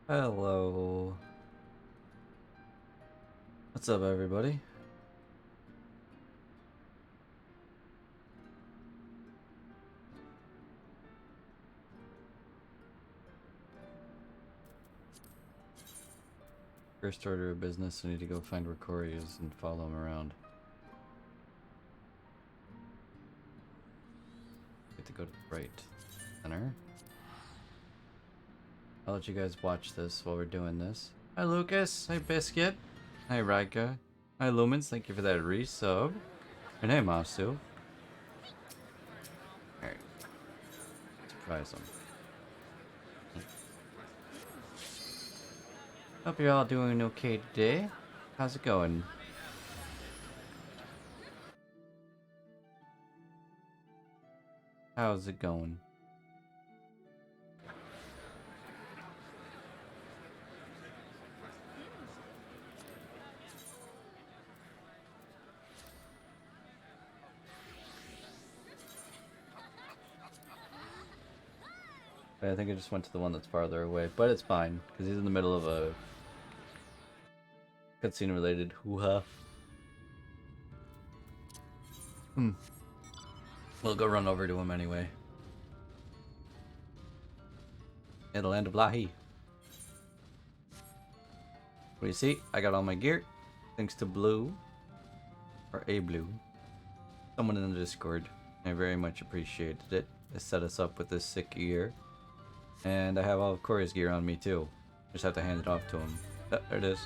Hello. What's up, everybody? First order of business, I need to go find where Corey is and follow him around. Get to go to the right center. I'll let you guys watch this while we're doing this. Hi, Lucas. Hi, Biscuit. Hi, Rika. Hi, Lumens. Thank you for that resub. And hey, Masu. Alright. Surprise him. Hope you're all doing okay today. How's it going? How's it going? I think I just went to the one that's farther away, but it's fine, because he's in the middle of a cutscene related hoo-ha. We'll go run over to him anyway. In the land of Lahi. What do you see? I got all my gear. Thanks to Blue. Or A Blue. Someone in the Discord. I very much appreciated it. They set us up with this sick gear. And I have all of Corey's gear on me too. Just have to hand it off to him. There it is.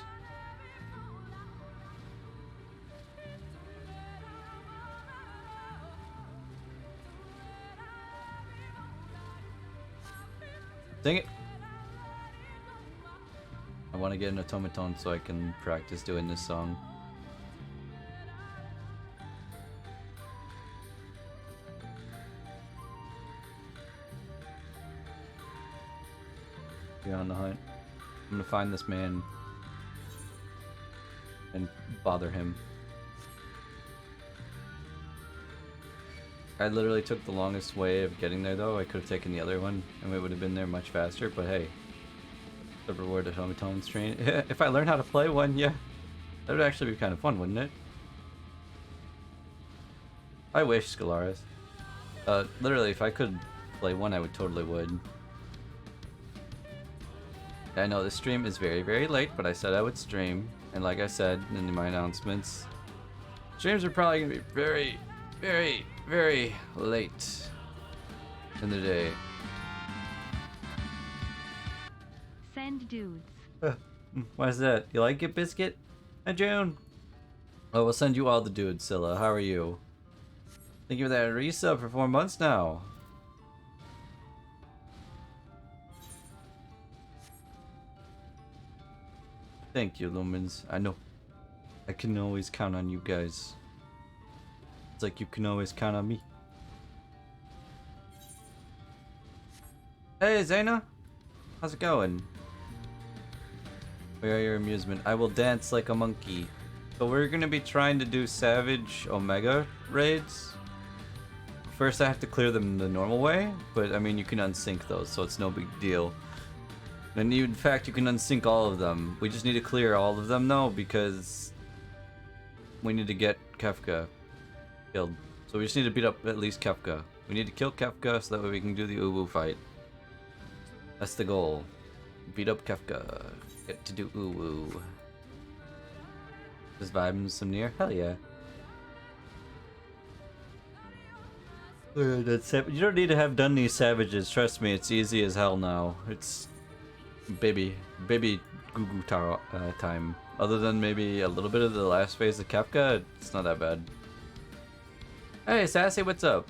Dang it! I want to get an automaton so I can practice doing this song. Be on the hunt. I'm gonna find this man and bother him. I literally took the longest way of getting there though. I could have taken the other one and we would have been there much faster, but hey. The reward of automaton train. If I learn how to play one, yeah. That would actually be kind of fun, wouldn't it? I wish, Scalaris. Literally, if I could play one, I would totally would. I know this stream is very, very late, but I said I would stream. And like I said in my announcements, streams are probably going to be very, very, very late in the day. Send dudes. Why is that? You like it, Biscuit? Hi, June. Oh, we'll send you all the dudes, Scylla. How are you? Thank you for that resub for 4 months now. Thank you, Lumens. I know. I can always count on you guys. It's like you can always count on me. Hey, Zaina. How's it going? Where are your amusement? I will dance like a monkey. So we're gonna be trying to do Savage Omega raids. First I have to clear them the normal way, but I mean you can unsync those, so it's no big deal. And in fact you can unsync all of them. We just need to clear all of them though, because we need to get Kefka killed. So we just need to beat up at least Kefka. We need to kill Kefka so that way we can do the Uwu fight. That's the goal. Beat up Kefka. Get to do Uwu. Just vibing some near? Hell yeah. That's it. You don't need to have done these savages. Trust me, it's easy as hell now. It's baby goo goo time. Other than maybe a little bit of the last phase of Kefka, it's not that bad. Hey, Sassy, what's up?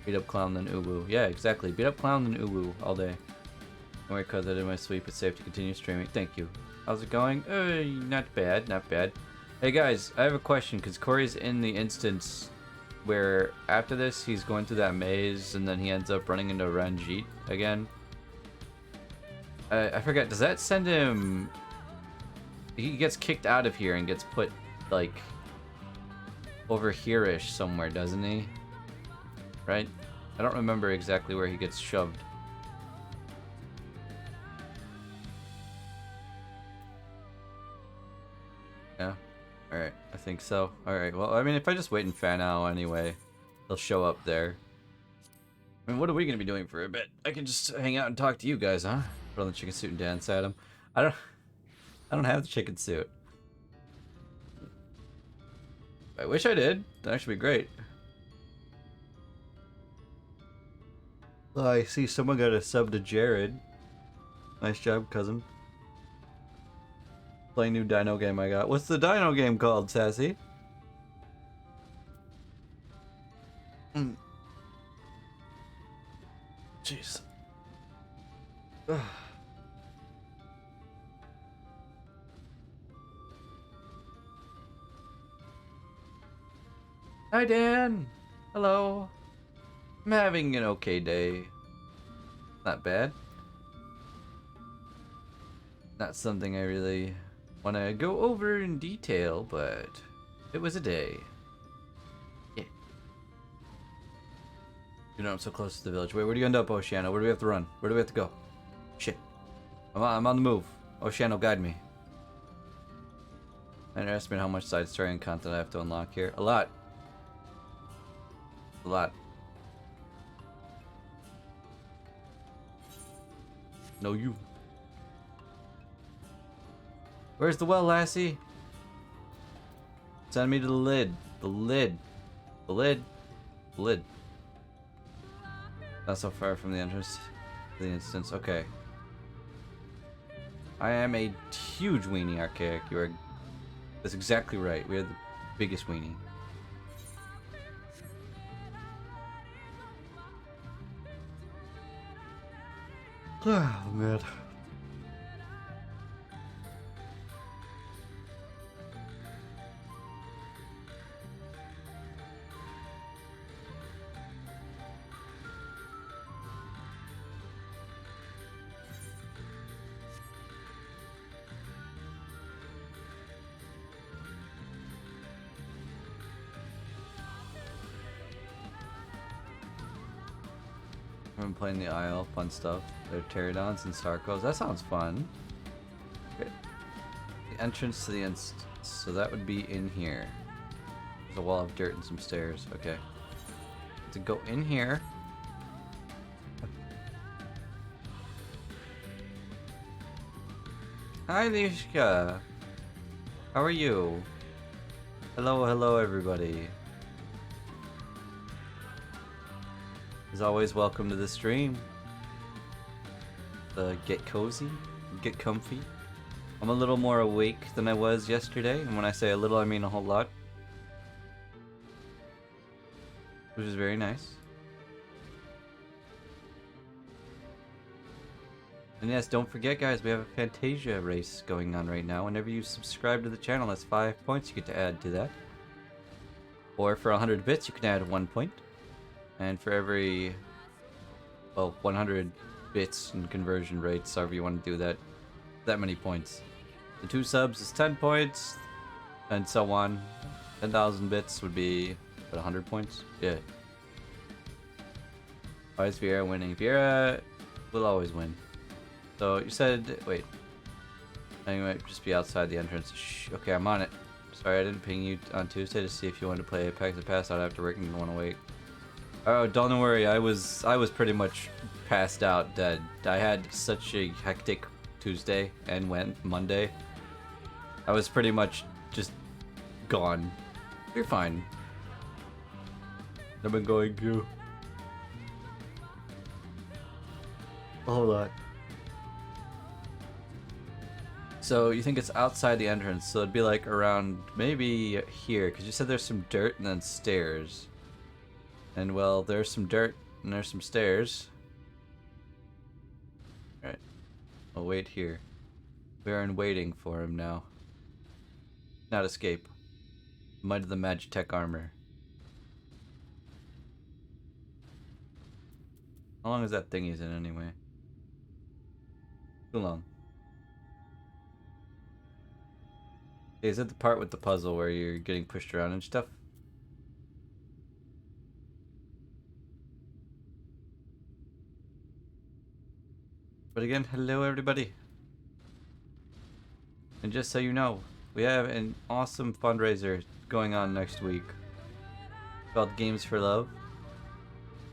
Beat up Clown then Uwu. Yeah, exactly. Beat up Clown then Uwu all day. Don't worry, cuz I did my sweep. It's safe to continue streaming. Thank you. How's it going? Not bad, not bad. Hey guys, I have a question because Corey's in the instance where after this he's going through that maze and then he ends up running into Ranjit again. I forget, does that send him... He gets kicked out of here and gets put, like, over here-ish somewhere, doesn't he? Right? I don't remember exactly where he gets shoved. Yeah. Alright, I think so. Alright, well, I mean, if I just wait and fan out anyway, they'll show up there. I mean, what are we gonna be doing for a bit? I can just hang out and talk to you guys, huh? Put on the chicken suit and dance at them. I don't have the chicken suit. I wish I did. That'd actually be great. Oh, I see someone got a sub to Jared. Nice job, cousin. Play new dino game I got. What's the dino game called, Sassy? Jeez. Hi, Dan. Hello. I'm having an okay day. Not bad. Not something I really want to go over in detail, but it was a day. Yeah. You know, I'm so close to the village. Wait, where do you end up, Oceano? Where do we have to run? Where do we have to go? Shit. I'm on the move. Oceano, guide me. I underestimate how much side story and content I have to unlock here. A lot. A lot. No, you. Where's the well, lassie? Send me to the lid. The lid. The lid. The lid. Not so far from the entrance to the instance. Okay. I am a huge weenie, Archaic. You are. That's exactly right. We are the biggest weenie. Oh, man. I've been playing the Isle, fun stuff. They're pterodons and sarcos. That sounds fun. Okay. The entrance to the instance. So that would be in here. There's a wall of dirt and some stairs. Okay. To go in here. Hi, Lishka. How are you? Hello, hello, everybody. As always, welcome to the stream. Get cozy, get comfy. I'm a little more awake than I was yesterday, and when I say a little, I mean a whole lot. Which is very nice. And yes, don't forget guys, we have a Fantasia race going on right now. Whenever you subscribe to the channel, that's 5 points you get to add to that. Or for 100 bits, you can add 1 point. And for every, well, 100 bits and conversion rates, however you want to do that many points. The 2 subs is 10 points, and so on. 10,000 bits would be, what, 100 points? Yeah. Why is Viera winning? Viera will always win. So you said, wait. I might just be outside the entrance. Shh, okay, I'm on it. Sorry, I didn't ping you on Tuesday to see if you wanted to play Apex and pass out after work and didn't want to wait. Oh, don't worry. I was pretty much passed out, dead. I had such a hectic Tuesday and Monday. I was pretty much just gone. You're fine. I've been going to. Hold on. So you think it's outside the entrance? So it'd be like around maybe here, because you said there's some dirt and then stairs. And well, there's some dirt and there's some stairs. Alright. I'll wait here. We are in waiting for him now. Not escape. Might of the Magitech armor. How long is that thing he's in anyway? Too long. Is it the part with the puzzle where you're getting pushed around and stuff? But again, hello everybody. And just so you know, We have an awesome fundraiser going on next week called Games for Love.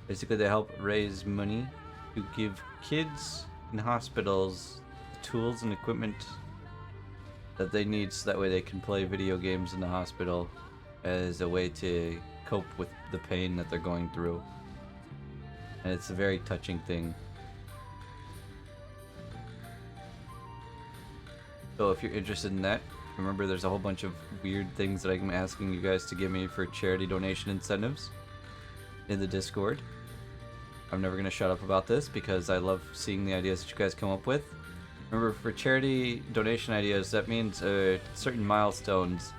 Basically, they help raise money to give kids in hospitals the tools and equipment that they need so that way they can play video games in the hospital as a way to cope with the pain that they're going through. And it's a very touching thing. So if you're interested in that, remember there's a whole bunch of weird things that I'm asking you guys to give me for charity donation incentives in the Discord. I'm never going to shut up about this because I love seeing the ideas that you guys come up with. Remember, for charity donation ideas, that means certain milestones,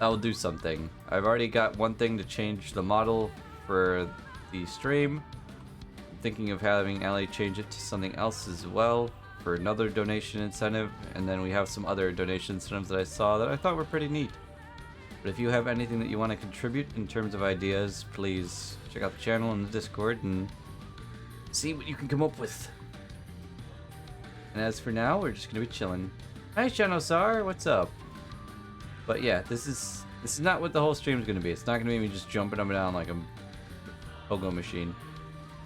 I'll do something. I've already got one thing to change the model for the stream. I'm thinking of having Allie change it to something else as well for another donation incentive, and then we have some other donation incentives that I saw that I thought were pretty neat. But if you have anything that you want to contribute in terms of ideas, please check out the channel and the Discord and see what you can come up with. And as for now, we're just gonna be chilling. Hi, Shanosar, what's up? But yeah, this is not what the whole stream's gonna be. It's not gonna be me just jumping up and down like a pogo machine.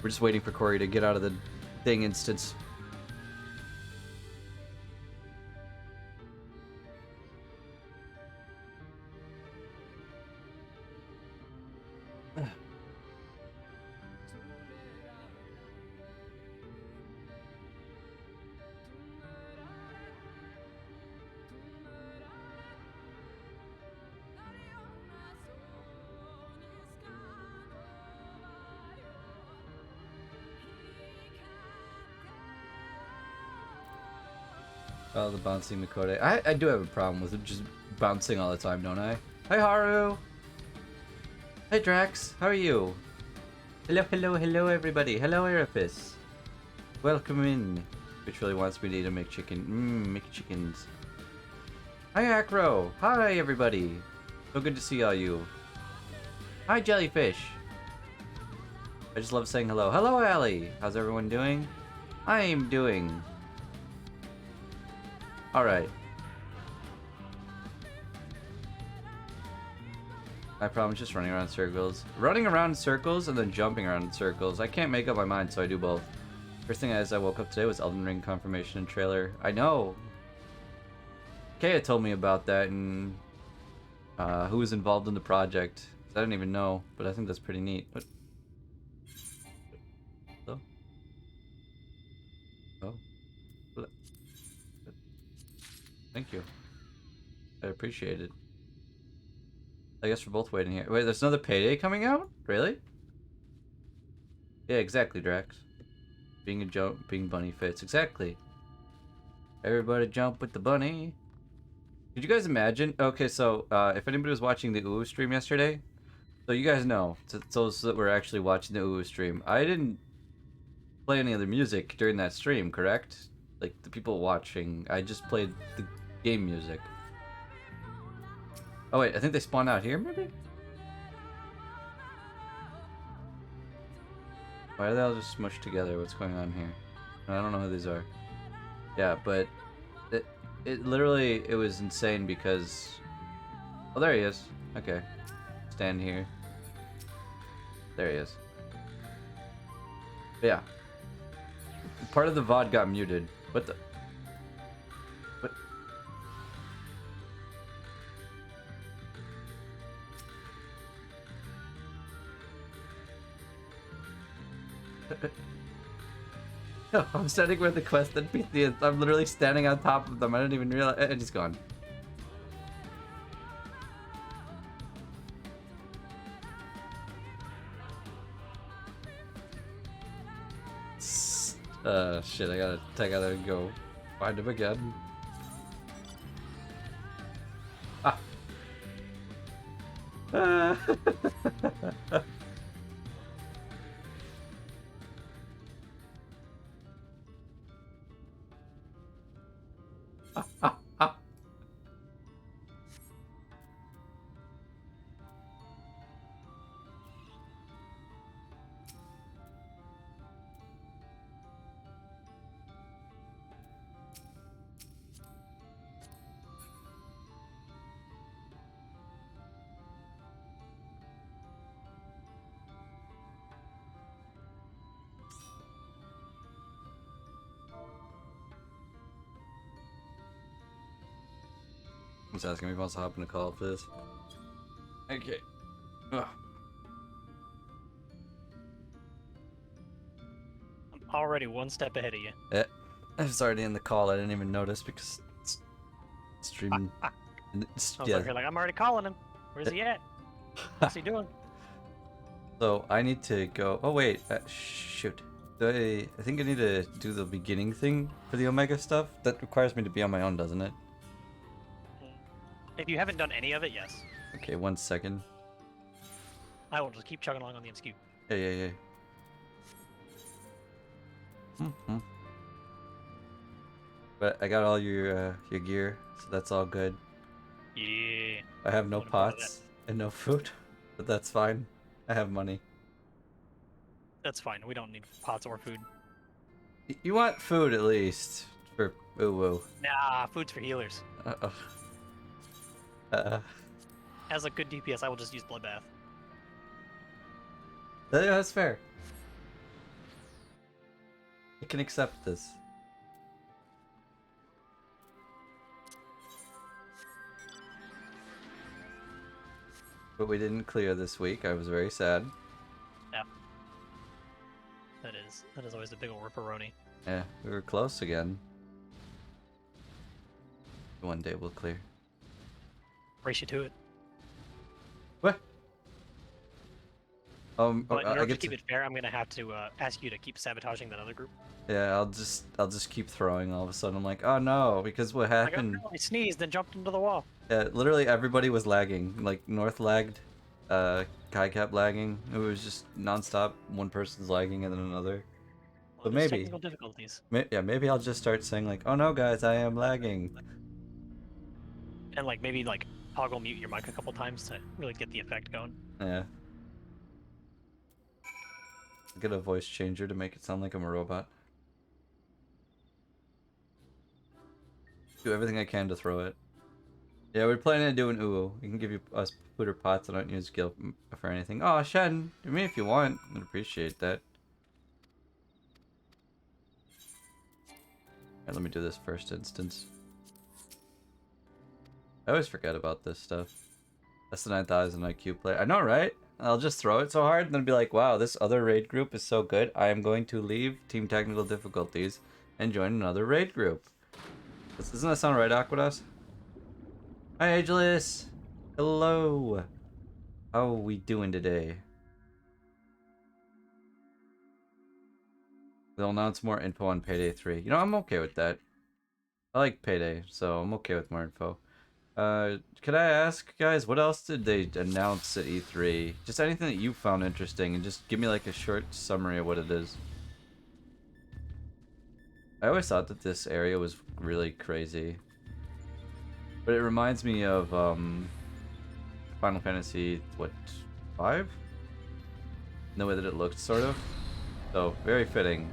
We're just waiting for Corey to get out of the dang instance. Oh, the bouncing Makode. I do have a problem with it just bouncing all the time, don't I? Hi, Haru! Hi, Drax! How are you? Hello, hello, hello, everybody! Hello, Erebus! Welcome in! Which really wants me to eat a McChicken. McChickens. Hi, Acro! Hi, everybody! So good to see all you. Hi, Jellyfish! I just love saying hello. Hello, Allie! How's everyone doing? I'm doing... Alright. My problem is just running around in circles. Running around in circles and then jumping around in circles. I can't make up my mind, so I do both. First thing as I woke up today was Elden Ring confirmation and trailer. I know! Kaya told me about that and who was involved in the project. I didn't even know, but I think that's pretty neat. What? Hello? Oh. Thank you. I appreciate it. I guess we're both waiting here. Wait, there's another payday coming out? Really? Yeah, exactly, Drax. Being a jumping bunny fits. Exactly. Everybody jump with the bunny. Did you guys imagine? Okay, so if anybody was watching the UU stream yesterday, so you guys know, those that were actually watching the UU stream, I didn't play any other music during that stream, correct? Like, the people watching, I just played the game music. Oh wait, I think they spawned out here, maybe? Why are they all just smushed together? What's going on here? I don't know who these are. Yeah, but it literally, it was insane because... Oh, there he is. Okay. Stand here. There he is. But yeah. Part of the VOD got muted. What the... What? No, I'm standing where the quest NPC is. I'm literally standing on top of them. I didn't even realize. And he's gone. Shit, I gotta go find him again. Ah. He's asking me if he wants to hop in a call, please. Okay. Ugh. I'm already one step ahead of you. Yeah. I was already in the call. I didn't even notice because it's streaming. I was over here like, I'm already calling him. Where's he at? What's he doing? So I need to go. Oh wait, shoot. I think I need to do the beginning thing for the Omega stuff. That requires me to be on my own, doesn't it? If you haven't done any of it, yes. Okay, 1 second. I will just keep chugging along on the MSQ. Yeah. But I got all your gear, so that's all good. Yeah. I have no Looking forward to pots and no food, but that's fine. I have money. That's fine. We don't need pots or food. You want food at least for ooh. Nah, food's for healers. Uh-oh. As a good DPS, I will just use Bloodbath. Yeah, that's fair. I can accept this. But we didn't clear this week. I was very sad. Yeah. That is always a big ol' ripperoni. Yeah, we were close again. One day we'll clear. Race you to it. What? But in I order to get keep it fair, I'm gonna have to ask you to keep sabotaging that other group. Yeah, I'll just keep throwing. All of a sudden, I'm like, oh no, because what Like, happened? oh, no, I sneezed and jumped into the wall. Yeah, literally everybody was lagging. Like North lagged, Kai kept lagging. It was just nonstop. One person's lagging and then another. Well, But there's maybe. technical difficulties. Yeah, maybe I'll just start saying like, oh no, guys, I am lagging. And like maybe like toggle mute your mic a couple times to really get the effect going. Yeah. Get a voice changer to make it sound like I'm a robot. Do everything I can to throw it. Yeah, we're planning on doing ooh. We can give you us food or pots. I don't use guild for anything. Oh, Shen, do me if you want. I'd appreciate that. Alright, let me do this first instance. I always forget about this stuff. That's the 9,000 IQ player. I know, right? I'll just throw it so hard and then be like, wow, this other raid group is so good. I am going to leave Team Technical Difficulties and join another raid group. Doesn't that sound right, Aquadas? Hi, Ageless! Hello! How are we doing today? They'll announce more info on Payday 3. You know, I'm okay with that. I like Payday, so I'm okay with more info. Could I ask, guys, what else did they announce at E3? Just anything that you found interesting, and just give me like a short summary of what it is. I always thought that this area was really crazy. But it reminds me of, Final Fantasy, what, 5? In the way that it looked, sort of. So, very fitting.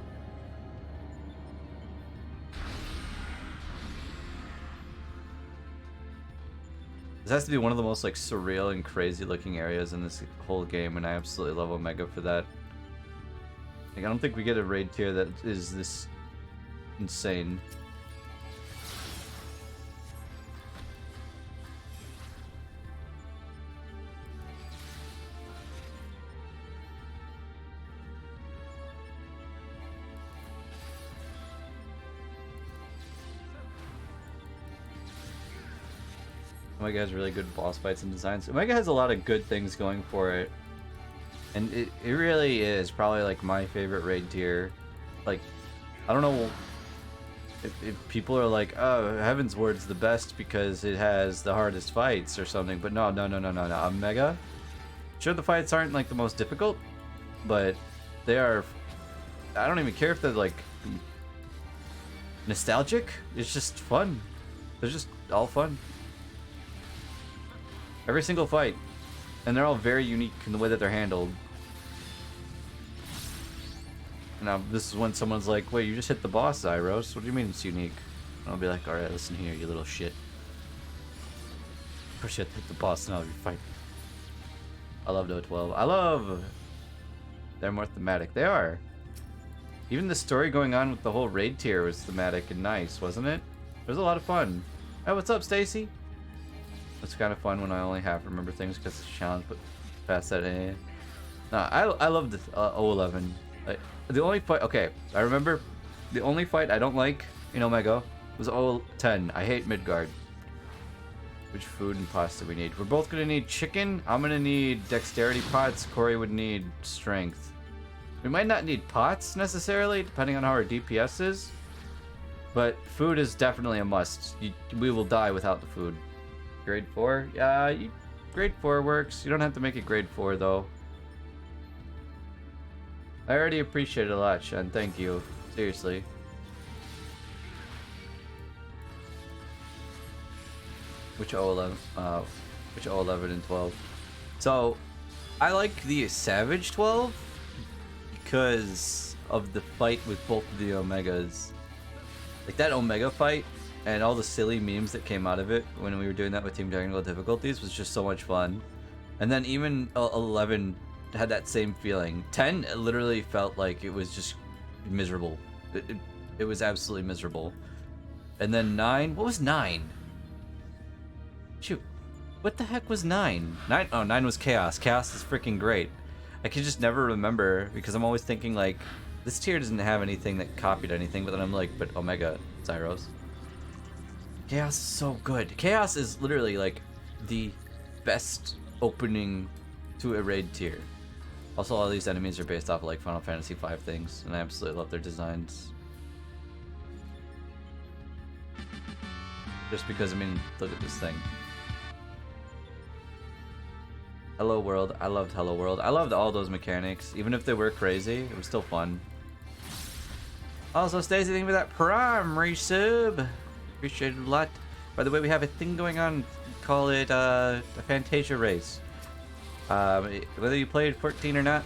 This has to be one of the most, like, surreal and crazy looking areas in this whole game, and I absolutely love Omega for that. Like, I don't think we get a raid tier that is this insane. Omega has really good boss fights and designs. Omega has a lot of good things going for it. And it really is probably like my favorite raid tier. Like, I don't know if people are like, oh, Heaven's Ward's the best because it has the hardest fights or something, but no. Omega, sure, the fights aren't like the most difficult, but they are, I don't even care if they're like nostalgic. It's just fun. They're just all fun. Every single fight. And they're all very unique in the way that they're handled. Now, this is when someone's like, wait, you just hit the boss, Zyros. What do you mean it's unique? And I'll be like, alright, listen here, you little shit. Push it, hit the boss, now you fight. I love No 12. I love... They're more thematic. They are. Even the story going on with the whole raid tier was thematic and nice, wasn't it? It was a lot of fun. Hey, what's up, Stacy? It's kind of fun when I only have to remember things because it's a challenge, but past that, eh. No, I love the 011. Like, the only fight, okay, I remember the only fight I don't like in Omega was 010. I hate Midgard. Which food and pasta we need? We're both gonna need chicken. I'm gonna need dexterity pots. Corey would need strength. We might not need pots necessarily, depending on how our DPS is. But food is definitely a must. We will die without the food. Grade 4? Yeah, grade 4 works. You don't have to make it grade 4 though. I already appreciate it a lot, Shen. Thank you. Seriously. Which 011? Which 011 and 12? So, I like the Savage 12 because of the fight with both of the Omegas. Like that Omega fight and all the silly memes that came out of it when we were doing that with Team Technical Difficulties was just so much fun. And then even 11 had that same feeling. 10 it literally felt like it was just miserable. It was absolutely miserable. And then 9, what was 9? Shoot, what the heck was 9? 9, oh, 9 was Chaos. Chaos is freaking great. I can just never remember because I'm always thinking like, this tier doesn't have anything that copied anything, but then I'm like, but Omega, Zyros. Chaos is so good. Chaos is literally like the best opening to a raid tier. Also, all these enemies are based off of like Final Fantasy V things, and I absolutely love their designs. Just because, I mean, look at this thing. Hello World. I loved Hello World. I loved all those mechanics. Even if they were crazy, it was still fun. Also, Stacey, thank you for that Prime resub. Appreciate it a lot. By the way, we have a thing going on. Call it a Fantasia race. Whether you played 14 or not,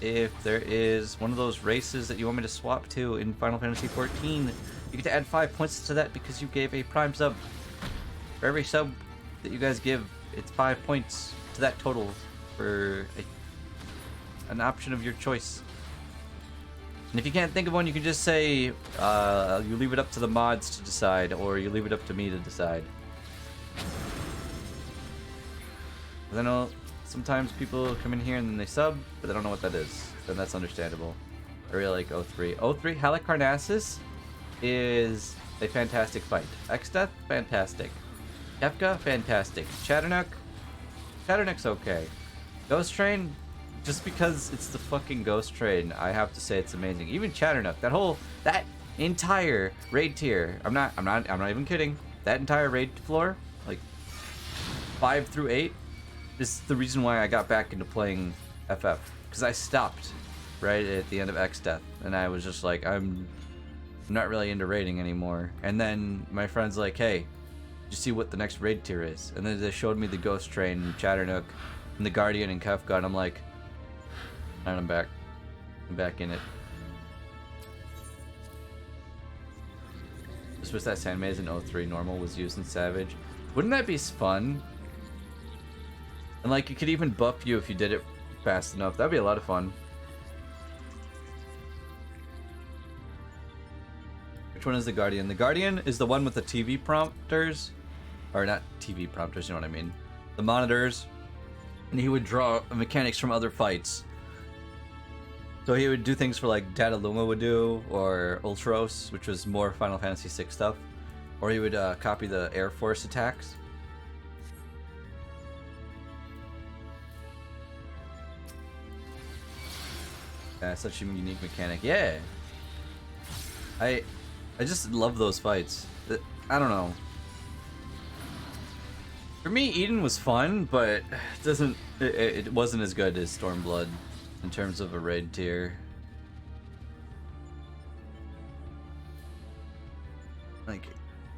if there is one of those races that you want me to swap to in Final Fantasy 14, you get to add 5 points to that because you gave a Prime sub. For every sub that you guys give, it's 5 points to that total for an option of your choice. And if you can't think of one, you can just say you leave it up to the mods to decide, or you leave it up to me to decide. 'Cause I know sometimes people come in here and then they sub, but they don't know what that is. Then that's understandable. I really like 03. 03, Halicarnassus is a fantastic fight. X-Death, fantastic. Kefka, fantastic. Chatternook's okay. Ghost Train, just because it's the fucking Ghost Train, I have to say it's amazing. Even Chatternook, that entire raid tier, I'm not even kidding. That entire raid floor, like 5 through 8, is the reason why I got back into playing FF. Because I stopped right at the end of X-Death, and I was just like, I'm not really into raiding anymore. And then my friend's like, hey, you see what the next raid tier is? And then they showed me the Ghost Train, and Chatternook, and the Guardian and Kefka, and I'm like, and I'm back. I'm back in it. This was that Sand Maze in 03 normal was used in Savage. Wouldn't that be fun? And like, it could even buff you if you did it fast enough. That'd be a lot of fun. Which one is the Guardian? The Guardian is the one with the TV prompters. Or not TV prompters, you know what I mean. The monitors. And he would draw mechanics from other fights. So he would do things for like Data Luma would do, or Ultros, which was more Final Fantasy VI stuff. Or he would copy the Air Force attacks. Such a unique mechanic. Yeah. I just love those fights. I don't know. For me, Eden was fun, but it wasn't as good as Stormblood in terms of a raid tier. Like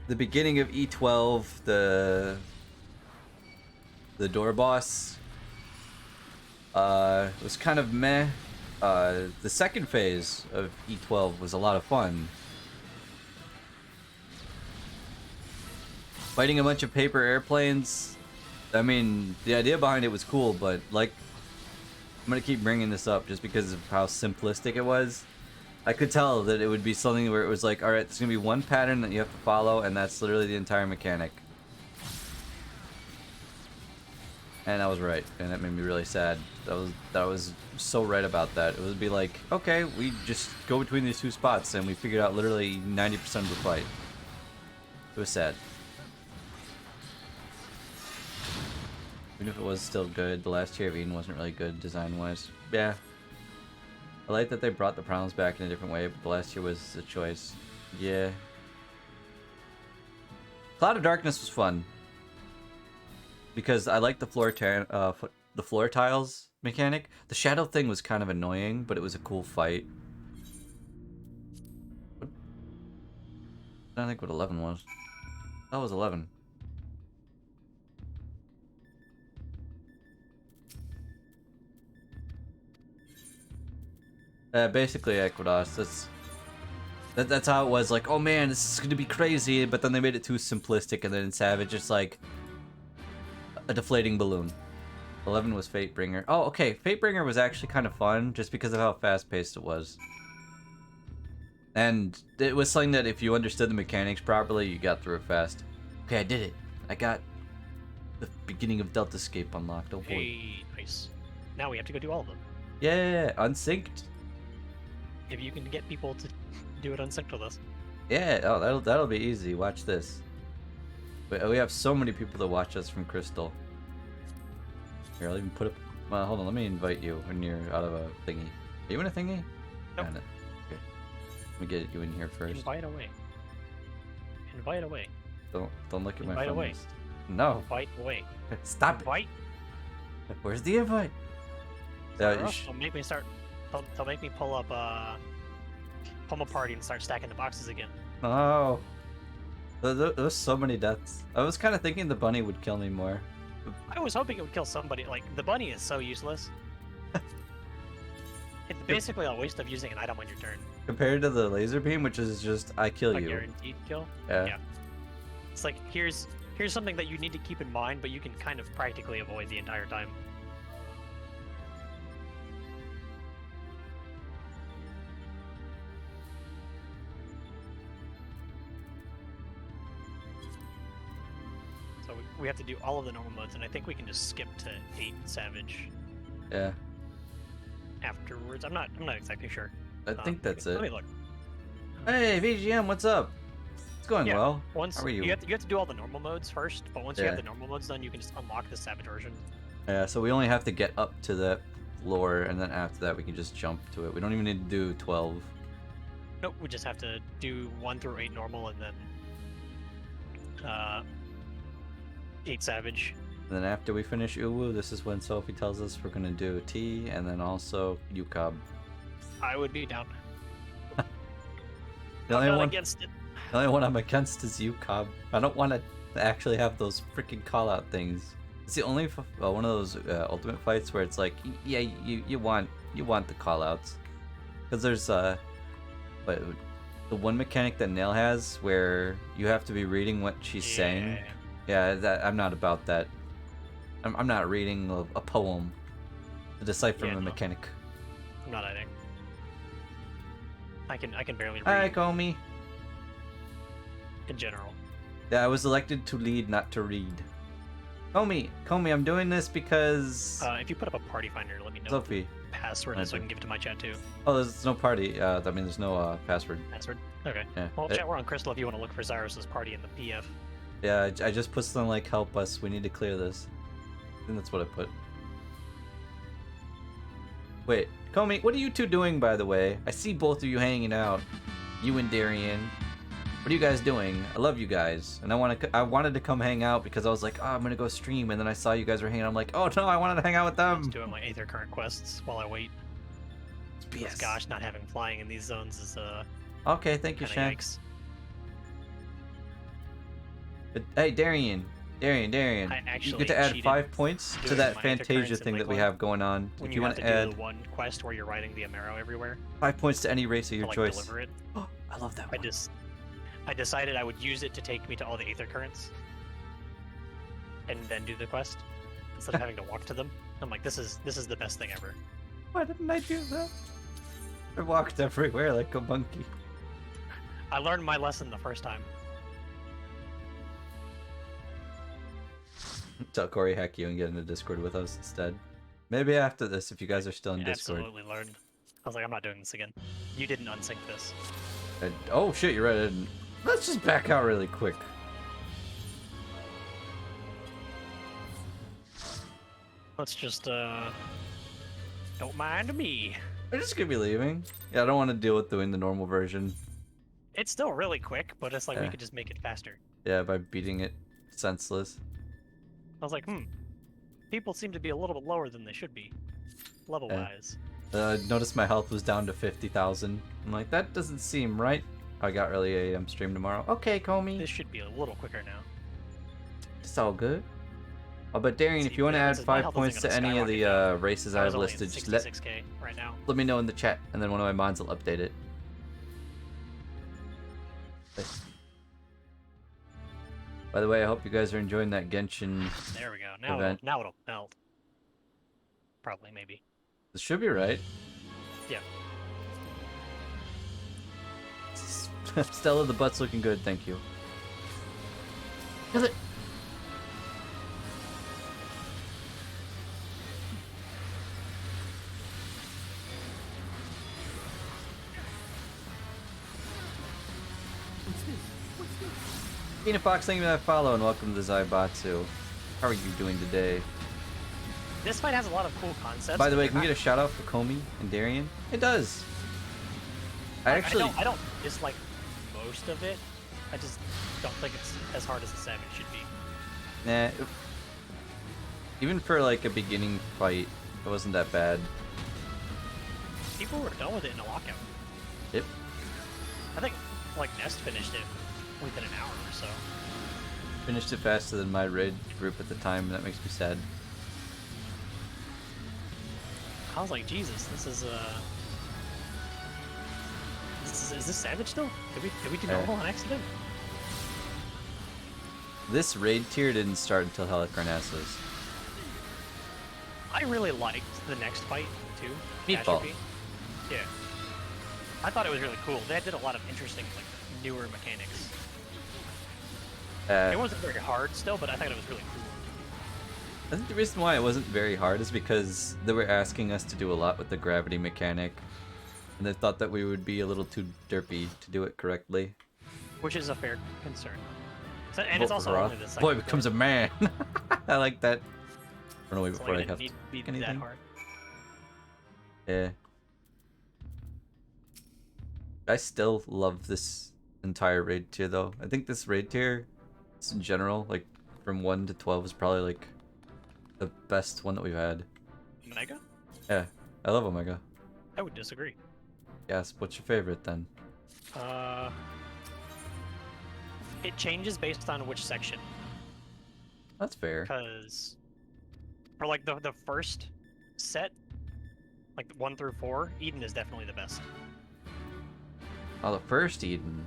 the beginning of E12, the door boss was kind of meh. The second phase of E12 was a lot of fun. Fighting a bunch of paper airplanes. I mean, the idea behind it was cool, but like, I'm gonna keep bringing this up just because of how simplistic it was. I could tell that it would be something where it was like, alright, there's gonna be one pattern that you have to follow, and that's literally the entire mechanic. And I was right, and that made me really sad. That was so right about that. It would be like, okay, we just go between these two spots, and we figured out literally 90% of the fight. It was sad. Even if it was still good, the last tier of Eden wasn't really good design-wise. Yeah. I like that they brought the problems back in a different way, but the last tier was a choice. Yeah. Cloud of Darkness was fun. Because I like the floor tiles mechanic. The shadow thing was kind of annoying, but it was a cool fight. I don't think what 11 was. That was 11. Basically Equidos. That's how it was. Like, oh man, this is gonna be crazy, but then they made it too simplistic, and then in Savage, it's like a deflating balloon. 11 was Fatebringer. Oh, okay. Fatebringer was actually kind of fun just because of how fast-paced it was. And it was something that if you understood the mechanics properly, you got through it fast. Okay, I did it. I got the beginning of Delta Escape unlocked. Oh boy. Hey, nice. Now we have to go do all of them. Yeah, unsynced. If you can get people to do it unsynced with us. Yeah, oh, that'll be easy. Watch this. We have so many people that watch us from Crystal. Here, I'll even put up... Well, hold on, let me invite you when you're out of a thingy. Are you in a thingy? Nope. Kinda. Okay. Let me get you in here first. Invite away. Invite away. Don't look at my Invite phone away. list. No. Invite away. Stop Invite. it. Where's the invite? Don't make me start... Don't make me pull up, pull my party and start stacking the boxes again. No. There's so many deaths. I was kind of thinking the bunny would kill me more. I was hoping it would kill somebody. Like, the bunny is so useless. It's basically a waste of using an item on your turn. Compared to the laser beam, which is just, I kill A you. guaranteed kill. Yeah. It's like, here's something that you need to keep in mind, but you can kind of practically avoid the entire time. So we have to do all of the normal modes, and I think we can just skip to 8 Savage Yeah. afterwards. I'm not exactly sure. I think that's Let me it. look. Hey, VGM, what's up? It's going Yeah, well. Once How are you? have to do all the normal modes first, but once you Yeah. have the normal modes done, you can just unlock the Savage version. Yeah, so we only have to get up to that floor, and then after that we can just jump to it. We don't even need to do 12. Nope, we just have to do 1 through 8 normal, and then 8 Savage. And then after we finish Uwu, this is when Sophie tells us we're gonna do T, and then also UCOB. I would be down. The I'm only not one, against it. the only one I'm against is UCOB. I don't want to actually have those freaking call-out things. It's the only one of those ultimate fights where it's like, yeah, you want the call-outs, because there's but the one mechanic that Nail has where you have to be reading what she's saying. Yeah, I'm not about that. I'm not reading a poem to decipher a mechanic. I'm not either. I can barely read Hi, Comey. in general. Yeah, I was elected to lead, not to read. Comey, I'm doing this because... If you put up a party finder, let me know Sophie. the password so I can give it to my chat too. Oh, there's no party. I mean, there's no password. Password? Okay. Yeah. Well, chat, we're on Crystal if you want to look for Zyrus's party in the PF. Yeah, I just put something like, help us, we need to clear this. I think that's what I put. Wait, Comey, what are you two doing, by the way? I see both of you hanging out. You and Darian. What are you guys doing? I love you guys. And I wanted to come hang out because I was like, oh, I'm gonna go stream, and then I saw you guys were hanging out. I'm like, oh no, I wanted to hang out with I'm them. just doing my Aether Current quests while I wait. It's Because, BS. gosh, not having flying in these zones is Okay, thank you, kinda Shank. yikes. But, hey, Darian. I You actually get to add cheated 5 points to doing that my Aether Fantasia Currents in thing that we Lakeland. have going on. When If you you have want to to do add the one quest where you're riding the Amaro everywhere 5 points to any race of to your like choice. deliver it, Oh, I love that one. I decided I would use it to take me to all the Aether Currents and then do the quest instead of having to walk to them. I'm like, this is the best thing ever. Why didn't I do that? I walked everywhere like a monkey. I learned my lesson the first time. Tell Corey hack you and get into Discord with us instead. Maybe after this, if you guys are still in Discord. Absolutely learned. I was like, I'm not doing this again. You didn't unsync this. Oh shit, you're right. I didn't. Let's just back out really quick. Let's just, don't mind me. We're just gonna be leaving. Yeah, I don't want to deal with doing the normal version. It's still really quick, but it's like we Yeah. could just make it faster. Yeah, by beating it senseless. I was like, people seem to be a little bit lower than they should be, level-wise. Noticed my health was down to 50,000. I'm like, that doesn't seem right. I got early AM stream tomorrow. Okay, Comey. This should be a little quicker now. It's all good. Oh, but Darian, if you want to add 5 points to any of the races I've listed, just let 66K right now. me know in the chat, and then one of my mods will update it. By the way, I hope you guys are enjoying that Genshin. There we go. Now event. now it'll melt. Probably, maybe. This should be right. Yeah. Stella, the butt's looking good, thank you. Kill it! Peanut Fox, thank you for that follow, and welcome to Zaibatsu. How are you doing today? This fight has a lot of cool concepts. By the way, but can we they're get a shout out for Comey and Darian? It does. I not- I don't dislike most of it. I just don't think it's as hard as the 7 should be. Nah. Even for like a beginning fight, it wasn't that bad. People were done with it in a lockout. Yep. I think like Nest finished it within an hour or so. Finished it faster than my raid group at the time, and that makes me sad. I was like, Jesus, this is is this Savage still? Did we do normal on accident? This raid tier didn't start until Helicarnassus. I really liked the next fight too. Meatball. Astropy. Yeah. I thought it was really cool. They did a lot of interesting, like, newer mechanics. It wasn't very hard still, but I thought it was really cool. I think the reason why it wasn't very hard is because they were asking us to do a lot with the gravity mechanic, and they thought that we would be a little too derpy to do it correctly. Which is a fair concern. So, and Vote it's for also Roth. only the second Boy becomes a man. I like that. Run away so before like, I have it to didn't need pick to be that anything. hard. Yeah. I still love this entire raid tier though. I think this raid tier, in general, like from 1 to 12, is probably like the best one that we've had. Omega? Yeah, I love Omega. I would disagree. Yes, what's your favorite then? It changes based on which section. That's fair. Because for like the first set, like 1 through 4, Eden is definitely the best. Oh, the first Eden.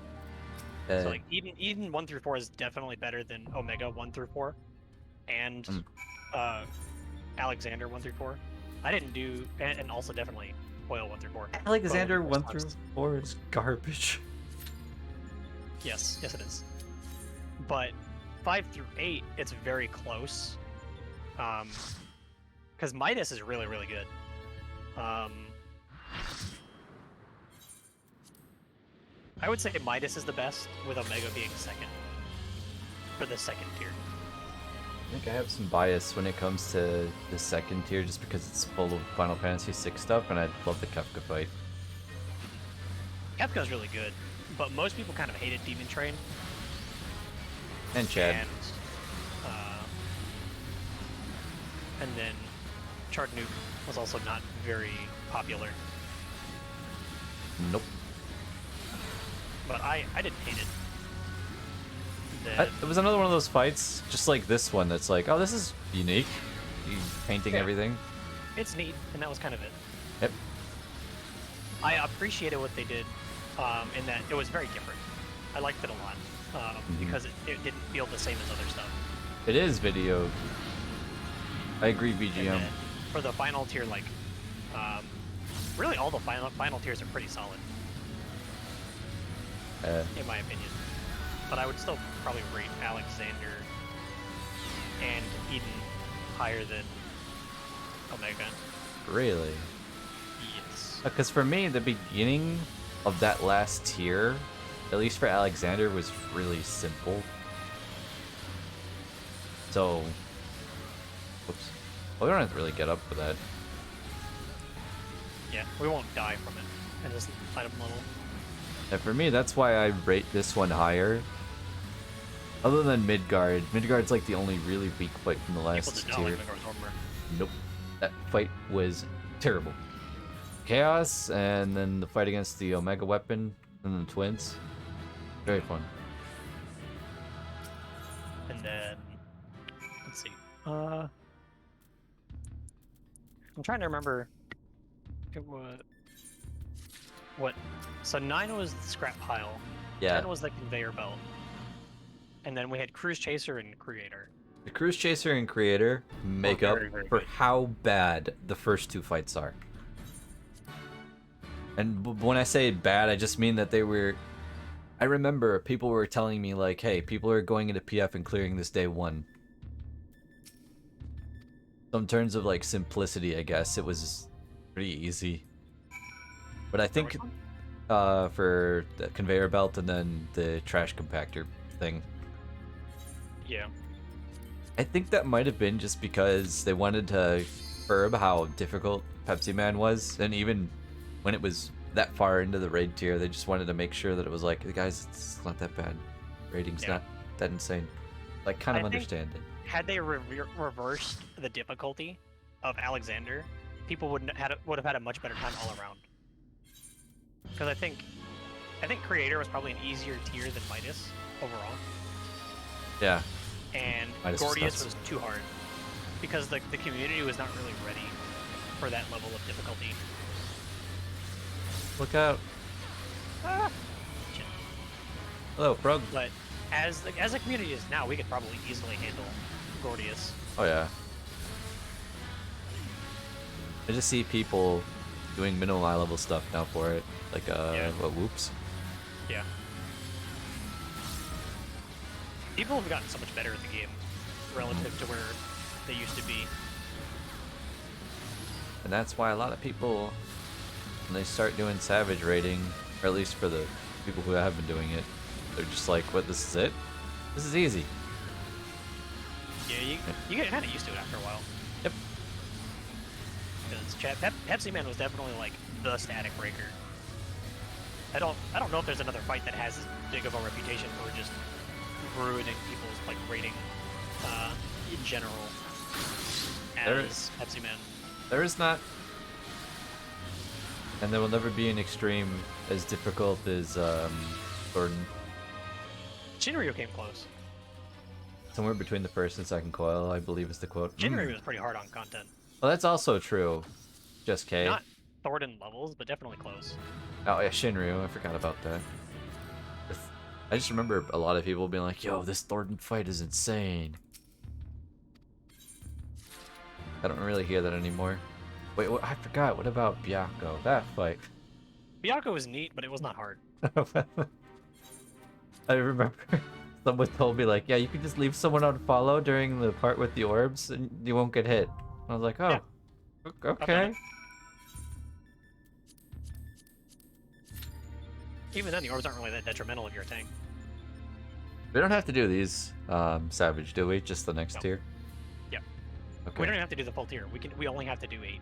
So like Eden 1 through 4 is definitely better than Omega 1 through 4, and Alexander 1 through 4. I didn't do, and also definitely Oil 1 through 4. Alexander Oil 1 was through first. 4 is garbage. Yes, it is. But 5 through 8, it's very close. Because Midas is really, really good. I would say Midas is the best, with Omega being second. For the second tier. I think I have some bias when it comes to the second tier just because it's full of Final Fantasy VI stuff, and I love the Kefka fight. Kefka's really good, but most people kind of hated Demon Train. And Chad. And then Chardnuke was also not very popular. Nope. But I didn't hate it. It was another one of those fights, just like this one, that's like, oh, this is unique. You painting Yeah. everything. It's neat, and that was kind of it. Yep. I appreciated what they did, in that it was very different. I liked it a lot, because it didn't feel the same as other stuff. It is video. I agree, And BGM. then for the final tier, like, really all the final tiers are pretty solid, in my opinion. But I would still probably rate Alexander and Eden higher than Omega. Really? Yes. Because for me, the beginning of that last tier, at least for Alexander, was really simple. So, whoops. Well, we don't have to really get up for that. Yeah, we won't die from it in this item level. And for me, that's why I rate this one higher. Other than Midgard. Midgard's like the only really weak fight from the People last did not tier. like Midgard's armor. Nope. That fight was terrible. Chaos, and then the fight against the Omega weapon, and then the twins. Very fun. And then, let's see. I'm trying to remember. What? So 9 was the scrap pile. Yeah. 10 was the conveyor belt. And then we had Cruise Chaser and Creator. The Cruise Chaser and Creator make up very, very for good. how bad the first two fights are. And when I say bad, I just mean that they were... I remember people were telling me, like, hey, people are going into PF and clearing this day 1. So in terms of, like, simplicity, I guess, it was pretty easy. But I think for the conveyor belt and then the trash compactor thing, Yeah. I think that might have been just because they wanted to curb how difficult Pepsi Man was, and even when it was that far into the raid tier, they just wanted to make sure that it was like, guys, it's not that bad. Rating's not that insane. Like, kind of I think- understand it. Had they reversed the difficulty of Alexander, people would have had a much better time all around. Because I think Creator was probably an easier tier than Midas overall, Yeah. and Midas was Gordius nuts. was too hard because the community was not really ready for that level of difficulty. Look out. Ah, shit. Hello, Frog. But as the community is now, we could probably easily handle Gordius. Oh, yeah. I just see people doing minimum high level stuff now for it. Like, what, whoops? Yeah. People have gotten so much better at the game relative to where they used to be. And that's why a lot of people, when they start doing Savage rating, or at least for the people who have been doing it, they're just like, what, this is it? This is easy. Yeah, you get kind of used to it after a while. Yep. Because Pepsi Man was definitely like the static breaker. I don't know if there's another fight that has as big of a reputation for just ruining people's like rating in general as Pepsi Man. There is not. And there will never be an extreme as difficult as Gordon. Shinryu came close. Somewhere between the first and second coil, I believe is the quote. Shinryu was pretty hard on content. Well, that's also true. Just K. Not Thornton levels, but definitely close. Oh yeah, Shinryu. I forgot about that. I just remember a lot of people being like, "Yo, this Thornton fight is insane." I don't really hear that anymore. Wait, I forgot. What about Byakko? That fight. Byakko was neat, but it was not hard. I remember someone told me like, "Yeah, you can just leave someone on follow during the part with the orbs, and you won't get hit." I was like, "Oh, Yeah. okay." Even then, the orbs aren't really that detrimental if you're a tank. We don't have to do these Savage, do we? Just the next No. tier. Yep. Okay. We don't even have to do the full tier. We only have to do 8.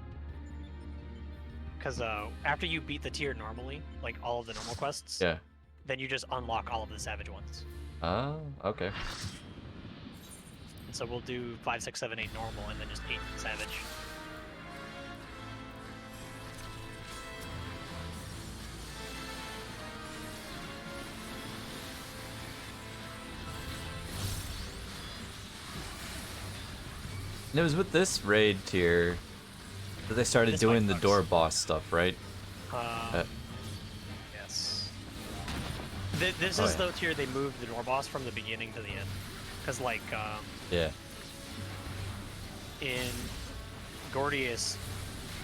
Because after you beat the tier normally, like all of the normal quests, Yeah. then you just unlock all of the Savage ones. Oh, okay. And so we'll do 5, 6, 7, 8 normal, and then just 8 Savage. And it was with this raid tier that they started This doing fight the sucks. door boss stuff, right? Yes. This Oh, is yeah. the tier they moved the door boss from the beginning to the end. Because, like, Yeah. in Gordius,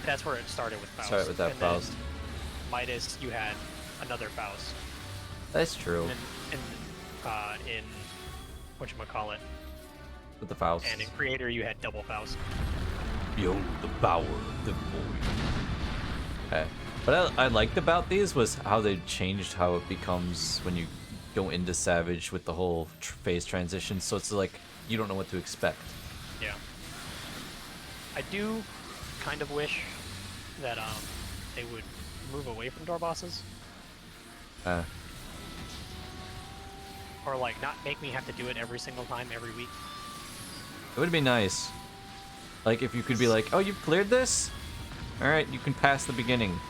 that's where it started with Faust. Started with that and then Faust. Midas, you had another Faust. That's true. And in whatchamacallit, With the Faust. And in Creator, you had double Faust. Behold the power of the void. Okay. What I liked about these was how they changed how it becomes when you go into Savage with the whole phase transition. So it's like you don't know what to expect. Yeah. I do kind of wish that they would move away from door bosses. Or like not make me have to do it every single time, every week. It would be nice. Like if you could be like, oh, you've cleared this? Alright, you can pass the beginning.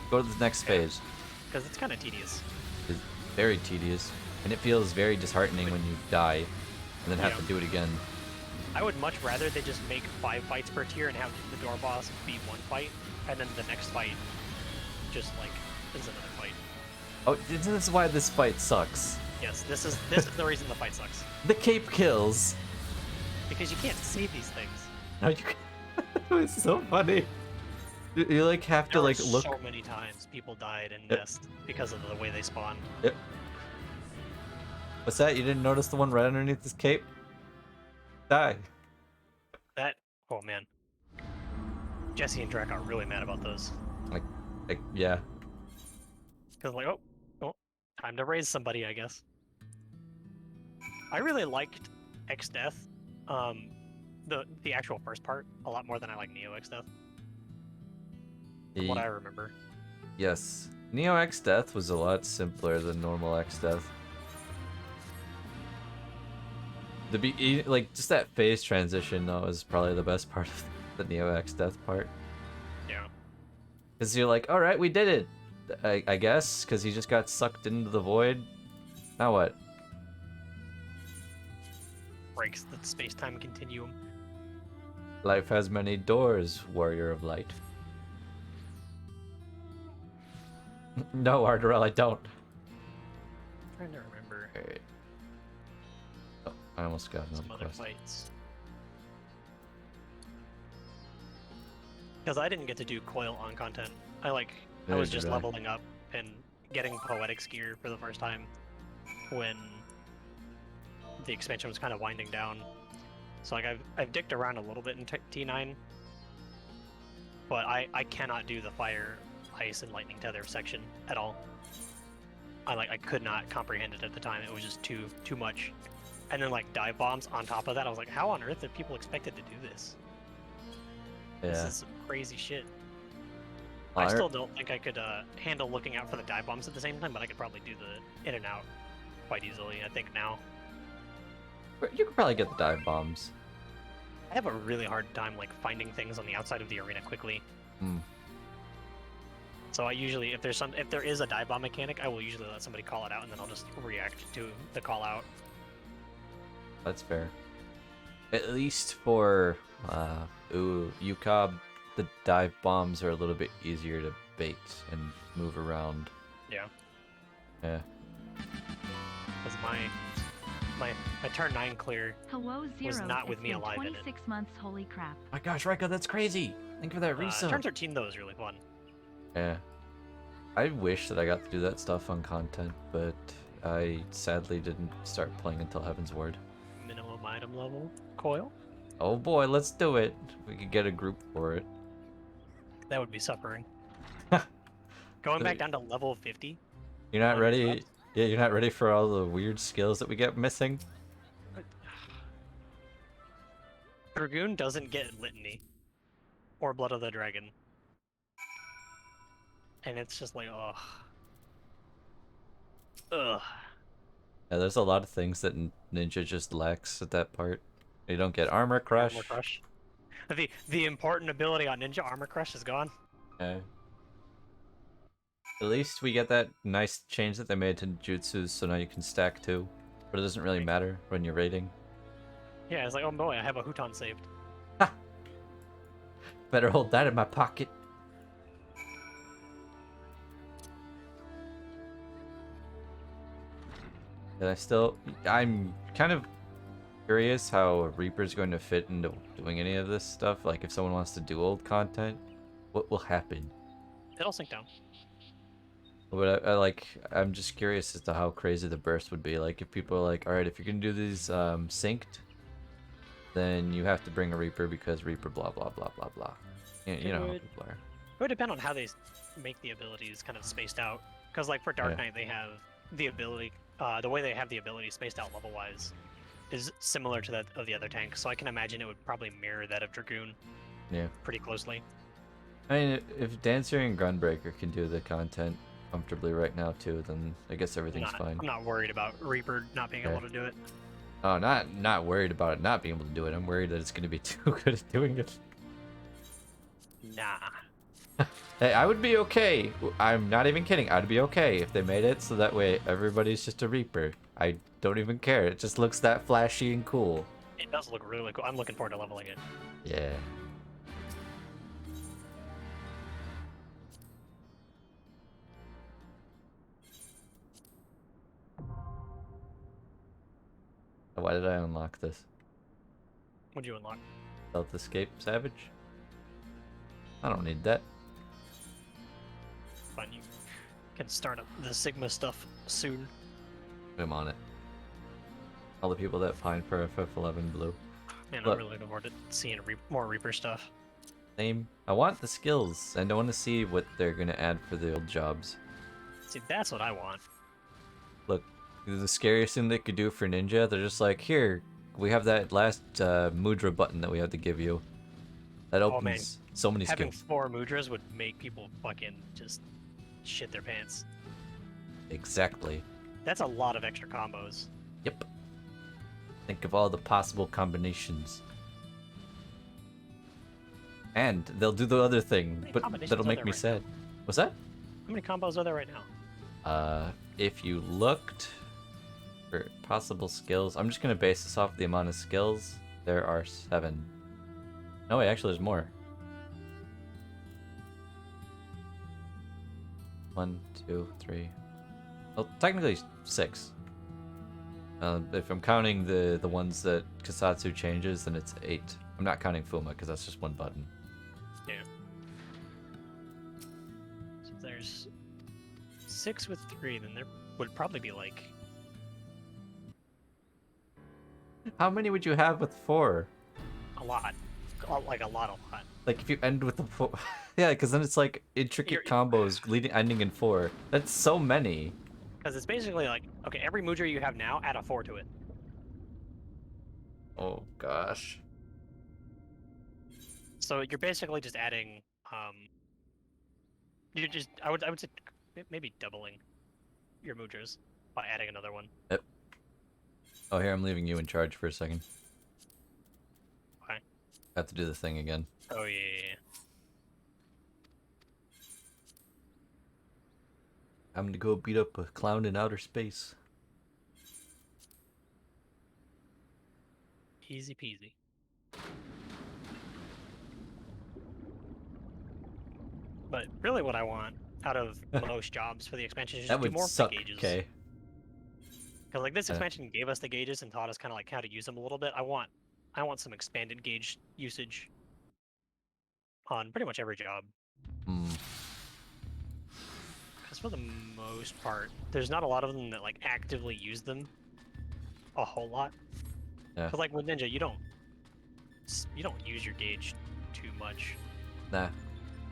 Go to the next phase. Because it's kind of tedious. It's very tedious. And it feels very disheartening when you die and then have to do it again. I would much rather they just make 5 fights per tier and have the door boss be 1 fight, and then the next fight just like is another fight. Oh, this is why this fight sucks. Yes, this is the reason the fight sucks. The cape kills. Because you can't see these things. No, you can. It's so funny. You like have to like look. So many times people died in Nest because of the way they spawn. Yep. What's that? You didn't notice the one right underneath his cape? Die. That, oh man. Jesse and Drac are really mad about those. Like yeah. Because like, oh, time to raise somebody, I guess. I really liked X Death, the actual first part, a lot more than I like Neo X Death. From what I remember. Yes. Neo X Death was a lot simpler than normal X Death. Like just that phase transition though is probably the best part of the Neo X Death part. Yeah. Because you're like, all right, we did it. I guess because he just got sucked into the void. Now what? Breaks the space-time continuum. Life has many doors, warrior of light. No, Arderel, I don't. I'm trying to remember Alright. Oh, I almost got some another other quest. fights. Because I didn't get to do coil on content. I was just leveling up and getting Poetics gear for the first time when the expansion was kind of winding down. So like I've dicked around a little bit in T9, but I cannot do the fire, ice, and lightning tether section at all. I could not comprehend it at the time. It was just too much. And then like dive bombs on top of that. I was like, how on earth are people expected to do this? Yeah. This is some crazy shit. I still don't think I could handle looking out for the dive bombs at the same time, but I could probably do the in and out quite easily, I think, now. You could probably get the dive bombs. I have a really hard time like finding things on the outside of the arena quickly. So I usually, if there is a dive bomb mechanic, I will usually let somebody call it out, and then I'll just react to the call out. That's fair. At least for UCOB, the dive bombs are a little bit easier to bait and move around. Yeah. Yeah. Because my turn 9 clear Hello, was Zeros. not with It's me been alive in it. 26 months. Holy crap. My gosh, Raika, that's crazy. Thank you for that resub. Turn 13 though is really fun. Yeah. I wish that I got to do that stuff on content, but I sadly didn't start playing until Heaven's Word. Minimum item level coil. Oh boy, let's do it. We could get a group for it. That would be suffering. Going back down to level 50. You're not on ready? subs? Yeah, you're not ready for all the weird skills that we get missing? Dragoon doesn't get Litany. Or Blood of the Dragon. And it's just like, ugh. Ugh. Yeah, there's a lot of things that Ninja just lacks at that part. You don't get Armor Crush. Armor Crush. The important ability on Ninja, Armor Crush, is gone. Yeah. At least we get that nice change that they made to jutsus, so now you can stack too. But it doesn't really matter when you're raiding. Yeah, it's like, oh boy, I have a Huton saved. Better hold that in my pocket. And I'm kind of curious how Reaper's going to fit into doing any of this stuff. Like, if someone wants to do old content, what will happen? It'll sink down. But I'm just curious as to how crazy the burst would be. Like, if people are like, all right, if you're gonna do these synced, then you have to bring a Reaper because Reaper blah blah blah blah blah. You know how Good. people are. It would depend on how they make the abilities kind of spaced out. Because like for Dark Yeah. Knight, they have the ability, the way they have the ability spaced out level-wise is similar to that of the other tanks. So I can imagine it would probably mirror that of Dragoon Yeah. pretty closely. I mean, if Dancer and Gunbreaker can do the content comfortably right now too, then I guess everything's fine. I'm not worried about Reaper not being able to do it. Oh, not worried about it not being able to do it. I'm worried that it's going to be too good at doing it. Nah. Hey, I would be okay. I'm not even kidding. I'd be okay if they made it so that way everybody's just a Reaper. I don't even care. It just looks that flashy and cool. It does look really cool. I'm looking forward to leveling it. Yeah. Why did I unlock this? What'd you unlock? Stealth Escape Savage? I don't need that. Fun. You can start up the Sigma stuff soon. I'm on it. All the people that pine for FF11 blue. Man, Look. I'm really looking forward to seeing more Reaper stuff. Same. I want the skills, and I want to see what they're gonna add for the old jobs. See, that's what I want. Look, the scariest thing they could do for Ninja, they're just like, here, we have that last Mudra button that we have to give you. That Oh, opens man. so many Having skills. 4 Mudras would make people fucking just shit their pants. Exactly. That's a lot of extra combos. Yep. Think of all the possible combinations. And they'll do the other thing, many but combinations that'll are make there me right sad. What's that? How many combos are there right now? If you looked for possible skills, I'm just gonna base this off the amount of skills. There are 7. No, wait, actually, there's more. 1, 2, 3. Well, technically 6. If I'm counting the ones that Kasatsu changes, then it's 8. I'm not counting Fuma because that's just one button. Yeah. So if there's 6 with 3, then there would probably be like... How many would you have with 4? a lot. Like a lot. Like if you end with the 4, yeah, because then it's like intricate combos ending in 4. That's so many. Because it's basically like, okay, every Mudra you have now, add a 4 to it. Oh gosh. So you're basically just adding, you're just, I would say maybe doubling your Mudras by adding another one. Yep. Oh, here, I'm leaving you in charge for a second. Okay. Have to do the thing again. Oh, yeah. I'm gonna go beat up a clown in outer space. Easy peasy. But really what I want out of most jobs for the expansion is just That do would more suck, gauges. okay? Because like this Yeah. expansion gave us the gauges and taught us kind of like how to use them a little bit. I want some expanded gauge usage on pretty much every job. Hmm. Because for the most part, there's not a lot of them that like actively use them a whole lot. Yeah. Because like with Ninja, you don't use your gauge too much. Nah.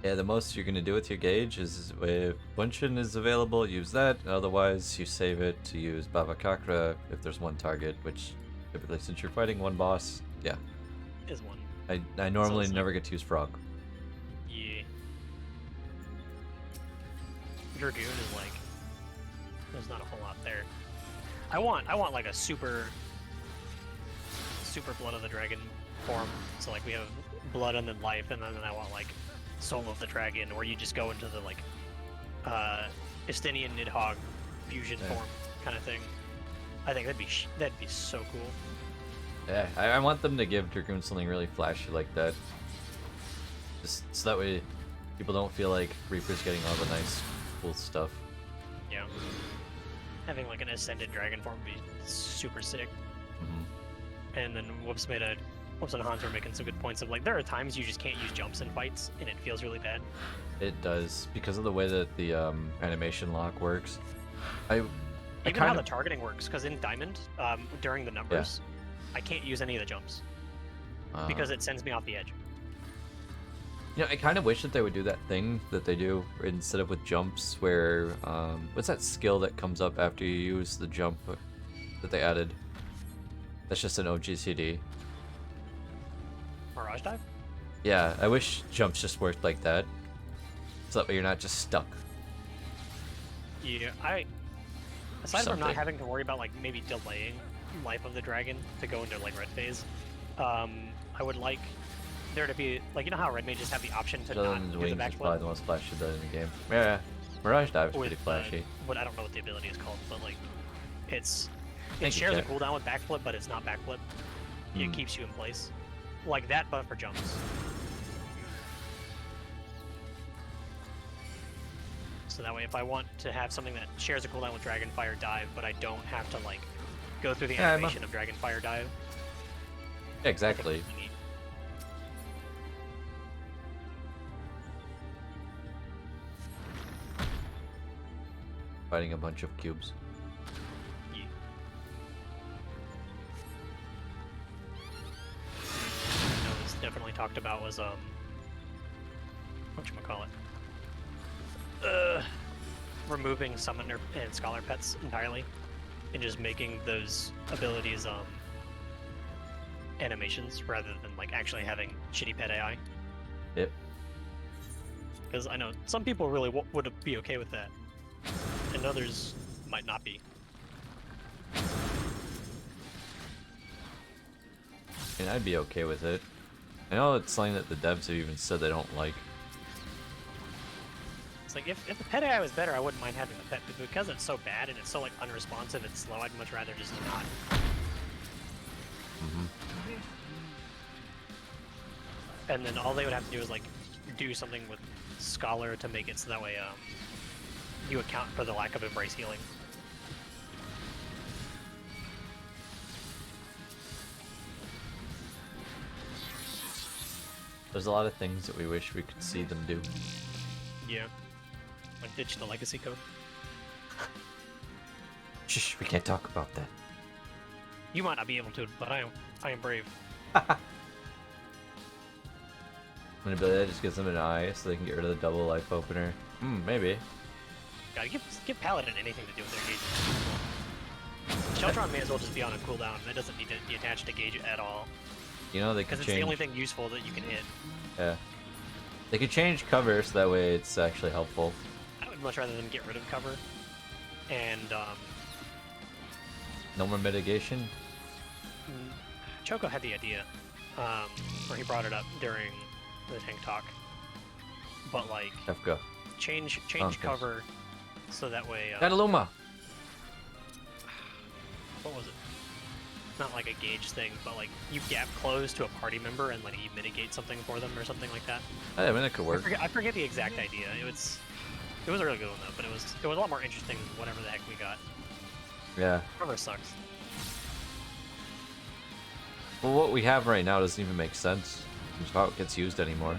Yeah, the most you're gonna do with your gauge is if Bunshin is available, use that. Otherwise, you save it to use Baba Kakra if there's one target, which typically, since you're fighting one boss, yeah. Is one. I normally it's like- never get to use Frog. Yeah. Dragoon is like, there's not a whole lot there. I want like a super Blood of the Dragon form. So like we have Blood and then Life, and then I want like Soul of the Dragon, where you just go into the like Estinian Nidhogg fusion Yeah. form kind of thing. I think that'd be so cool. Yeah, I want them to give Dragoon something really flashy like that. Just so that way people don't feel like Reaper's getting all the nice, cool stuff. Yeah. Having like an Ascended Dragon form would be super sick. Hmm. And then Whoops and Hans were making some good points of like there are times you just can't use jumps in fights and it feels really bad. It does, because of the way that the animation lock works. I Even kind how the of... targeting works, because in Diamond, during the numbers, I can't use any of the jumps. because it sends me off the edge. You know, I kind of wish that they would do that thing that they do instead of with jumps, where what's that skill that comes up after you use the jump that they added? That's just an OGCD. Mirage dive? Yeah, I wish jumps just worked like that, so that way you're not just stuck. Yeah, aside from not Something. having to worry about like maybe delaying life of the dragon to go into like red phase, I would like there to be like, you know how red mages have the option to not Dylan's do the wings is probably backflip the most flashy ability in the game. Yeah, Mirage Dive is with pretty flashy. what I don't know what the ability is called, but like it Thank you, shares a Jack. cooldown with backflip, but it's not backflip. Hmm. It keeps you in place, like that, but for jumps. So that way, if I want to have something that shares a cooldown with Dragonfire Dive, but I don't have to like go through the Yeah, animation of Dragonfire Dive. Yeah, exactly. I think it's neat. Fighting a bunch of cubes. Yeah. That was definitely talked about was whatchamacallit? Removing summoner and scholar pets entirely, and just making those abilities animations rather than like actually having shitty pet AI. Yep. Because I know some people really would be okay with that, and others might not be. And I'd be okay with it. I know it's something that the devs have even said they don't like. It's like if the pet AI was better, I wouldn't mind having the pet, but because it's so bad and it's so like unresponsive and slow, I'd much rather just not. Mm-hmm. And then all they would have to do is like do something with Scholar to make it so that way you account for the lack of embrace healing. There's a lot of things that we wish we could see them do. Yeah. Like ditch the legacy code. Shh, we can't talk about that. You might not be able to, but I am brave. An ability that just gives them an eye so they can get rid of the double life opener. Maybe. Gotta give Paladin anything to do with their gauge. Sheltron may as well just be on a cooldown. That doesn't need to be attached to gauge at all. You know, they Because could it's change. the only thing useful that you can hit. Yeah. They could change cover so that way it's actually helpful. I would much rather than get rid of cover. And No more mitigation. Choco had the idea, or he brought it up during the tank talk. But like, Kefka. change Okay. cover so that way. Kataluma! What was it? Not like a gauge thing, but like you gap close to a party member and like you mitigate something for them or something like that. I mean, that could work. I forget the exact idea. It was a really good one though, but it was a lot more interesting than whatever the heck we got. Yeah. Cover sucks. Well, what we have right now doesn't even make sense. It's how it gets used anymore.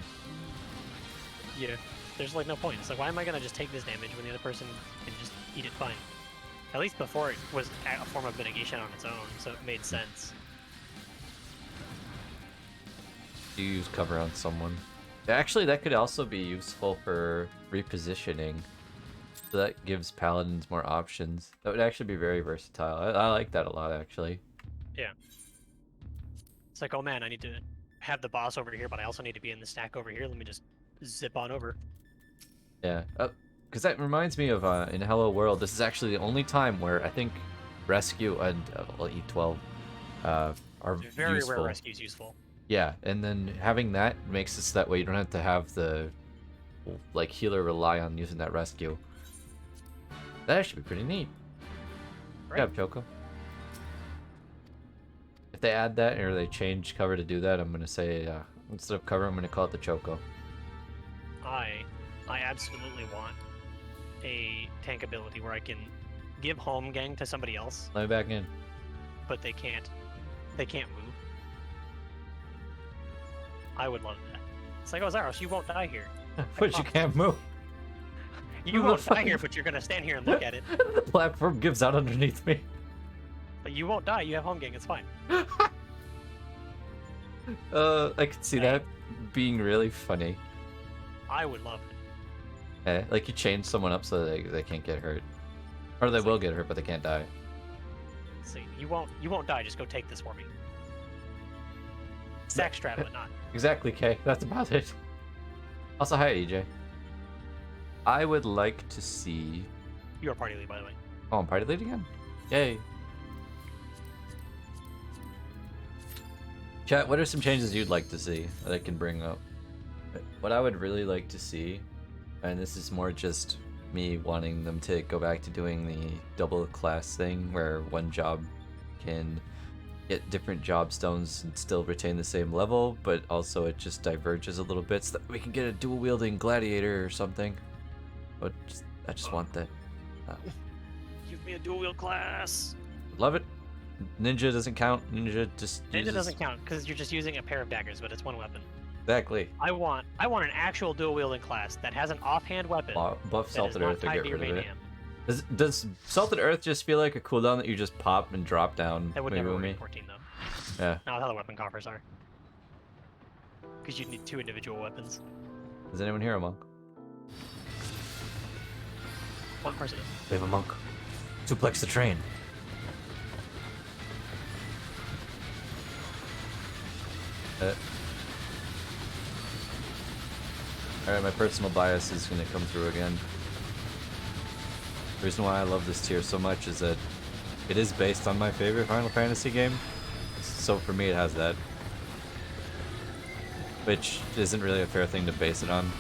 Yeah. There's like no point. It's like, why am I gonna just take this damage when the other person can just eat it fine? At least before it was a form of mitigation on its own, so it made sense. You use cover on someone. Actually, that could also be useful for repositioning. So that gives paladins more options. That would actually be very versatile. I like that a lot, actually. Yeah. It's like, oh man, I need to have the boss over here, but I also need to be in the stack over here. Let me just zip on over. Yeah. Because that reminds me of in Hello World, this is actually the only time where I think Rescue and E12 are Very useful. rare rescues useful. Yeah, and then having that makes it so that way you don't have to have the like healer rely on using that rescue. That actually be pretty neat. Right? Good job, Choco. If they add that or they change cover to do that, I'm gonna say instead of cover, I'm gonna call it the Choco. I absolutely want a tank ability where I can give home gang to somebody else, Let me back in. but they can't move. I would love that. It's like, oh Zaros, you won't die here. But you can't move. You won't die here, but you're gonna stand here and look at it. The platform gives out underneath me. But you won't die. You have home gang. It's fine. I could see that being really funny. I would love it. Like you change someone up so they can't get hurt. Or they will get hurt, but they can't die. See, you won't die. Just go take this for me. Stack strat, but not. Exactly, Kay. That's about it. Also, hi, EJ. I would like to see... You are party lead, by the way. Oh, I'm party lead again? Yay. Chat, what are some changes you'd like to see that I can bring up? What I would really like to see, and this is more just me wanting them to go back to doing the double class thing where one job can get different job stones and still retain the same level, but also it just diverges a little bit so that we can get a dual wielding gladiator or something. But I just want that. Give me a dual wield class. Love it. Ninja doesn't count. Ninja just Ninja doesn't count because you're just using a pair of daggers, but it's one weapon. Exactly. I want an actual dual wielding class that has an offhand weapon. Buff Salted Earth to get rid of it. Hand. Does Salted Earth just feel like a cooldown that you just pop and drop down? That would maybe never with work me? in 14 though. Yeah. Not how the weapon coffers are. Because you'd need 2 individual weapons. Is anyone here a monk? One person is. We have a monk. Suplex the train. Alright, my personal bias is gonna come through again. The reason why I love this tier so much is that it is based on my favorite Final Fantasy game. So for me it has that. Which isn't really a fair thing to base it on.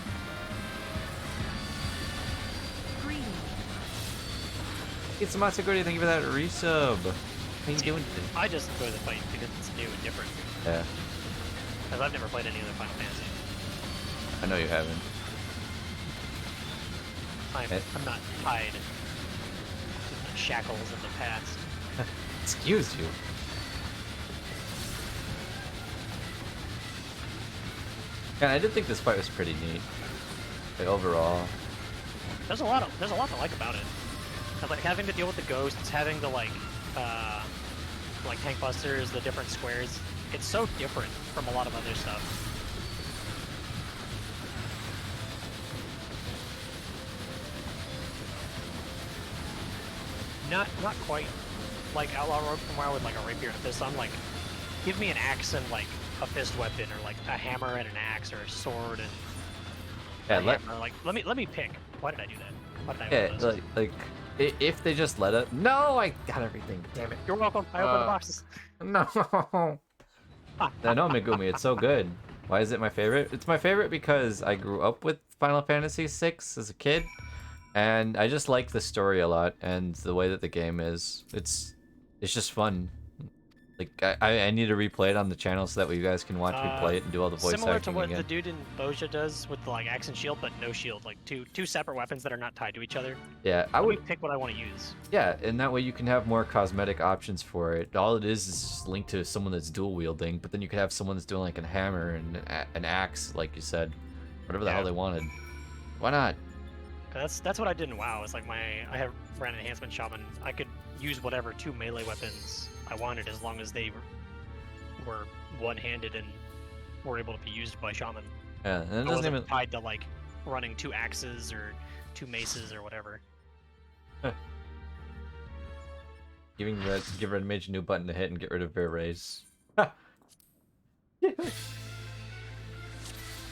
It's Matsuguri, thank you for that resub. How you doing today? I just enjoy the fight because it's new and different. Yeah, Because I've never played any other Final Fantasy. I know you haven't. I'm not tied in the shackles of the past. Excuse you. Yeah, I did think this fight was pretty neat. Like, overall. There's a lot to like about it. Like having to deal with the ghosts, having the like tank busters, the different squares. It's so different from a lot of other stuff. Not quite like Outlaw Rogue from WoW with like a rapier and a fist on. Like, give me an axe and like a fist weapon, or like a hammer and an axe, or a sword and Yeah, a hammer. Like, let me pick. Why did I do that? Why did I yeah, open those? like if they just let it. No, I got everything. Damn it. You're welcome. I opened the boxes. No. I know Megumi. It's so good. Why is it my favorite? It's my favorite because I grew up with Final Fantasy VI as a kid, and I just like the story a lot and the way that the game is. It's just fun. Like I need to replay it on the channel so that way you guys can watch me play it and do all the voice Similar to acting what again. the dude in Boja does with the like axe and shield, but no shield. Like two separate weapons that are not tied to each other. Yeah, I Let would me pick what I want to use. Yeah, and that way you can have more cosmetic options for it. All it is linked to someone that's dual wielding, but then you could have someone that's doing like a hammer and an axe, like you said, whatever the hell they wanted. Why not? That's what I did in WoW. It's like I ran an enhancement shaman. I could use whatever 2 melee weapons I wanted as long as they were one-handed and were able to be used by shaman. Yeah, and it I doesn't wasn't even. tied to like running 2 axes or 2 maces or whatever. Give Red Mage a new button to hit and get rid of Bear Rays. This Bear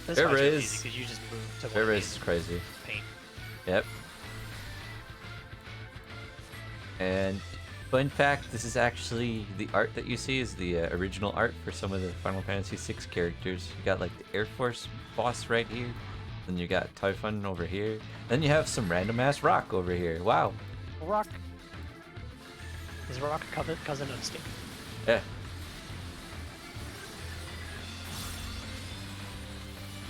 fight's really Rays. easy 'cause you just move to Bear one Rays hand is crazy. and paint. Yep. And fun fact, this is actually the art that you see is the original art for some of the Final Fantasy VI characters. You got like the Air Force boss right here, then you got Typhon over here, then you have some random ass rock over here. Wow. Rock. Is Rock a cousin of Stick? Yeah.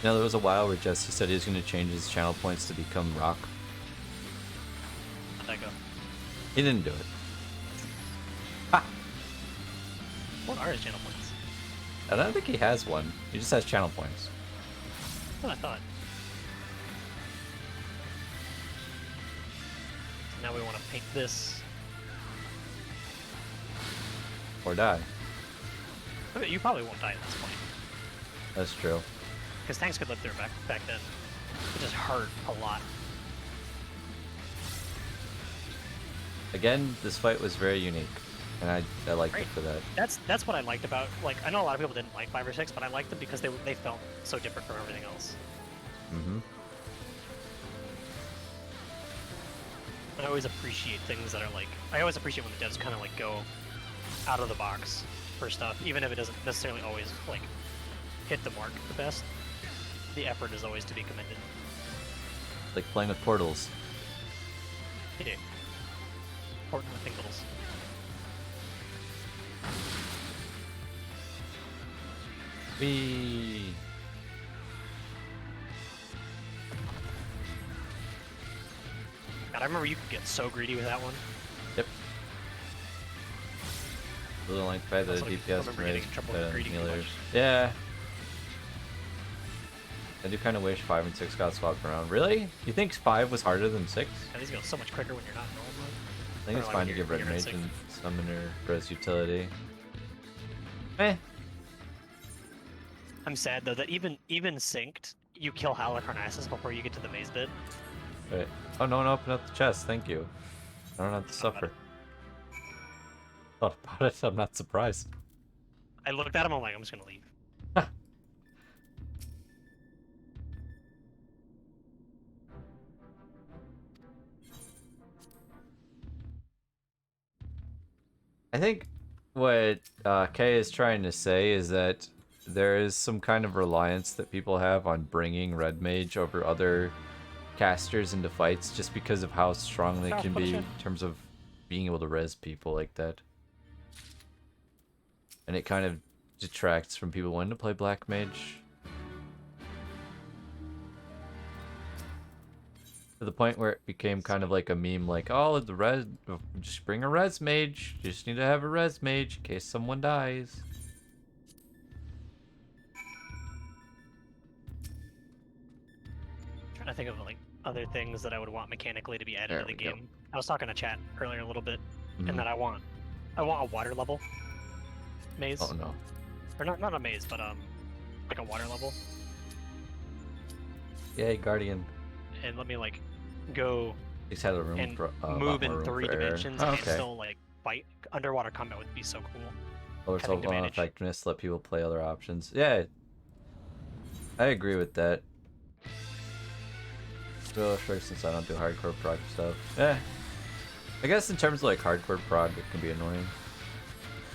Now there was a while where Jesse said he was going to change his channel points to become rock. How'd that go? He didn't do it. What are his channel points? I don't think he has one. He just has channel points. That's what I thought. Now we want to paint this. Or die. I mean, you probably won't die at this point. That's true. Because tanks could live through back then. It just hurt a lot. Again, this fight was very unique, and I liked it for that. That's what I liked about, like, I know a lot of people didn't like 5 or 6, but I liked them because they felt so different from everything else. Mm-hmm. I always appreciate things that are like, I always appreciate when the devs kind of like go out of the box for stuff, even if it doesn't necessarily always like hit the mark the best. The effort is always to be commended. Like playing with portals. Yeah. Important with tingles. Whee! God, I remember you could get so greedy with that one. Yep. A little like by the Also, DPS remember getting raised in trouble by with greedy too healers. much. Yeah. I do kind of wish 5 and 6 got swapped around. Really? You think 5 was harder than 6? And these go so much quicker when you're not in normal mode. I think it's Or, like, fine to when give you're Red in Mage sync. and Summoner res utility. Eh. I'm sad though that even synced, you kill Halicarnassus before you get to the maze bit. Wait. Oh, no one opened up the chest. Thank you. I don't have to Thought about suffer. Thought about it. I'm not surprised. I looked at him, I'm like, I'm just gonna leave. I think what Kay is trying to say is that there is some kind of reliance that people have on bringing Red Mage over other casters into fights just because of how strong they can be in terms of being able to res people like that. And it kind of detracts from people wanting to play Black Mage. To the point where it became kind of like a meme, like, oh, the res, just bring a res mage. You just need to have a res mage in case someone dies. Trying to think of like other things that I would want mechanically to be added There to the we go. game. I was talking to chat earlier a little bit, Mhm. and that I want a water level maze, Oh no. or not a maze, but like a water level, Yay, Guardian. and let me like go He's had a room and for a move lot more in room 3 for air. dimensions Oh, and okay. still like fight. Underwater combat would be so cool. Lower having to self manage. effectiveness, let people play other options. Yeah, I agree with that. Well, sure, since I don't do hardcore prog stuff. Yeah. I guess in terms of like hardcore prog, it can be annoying.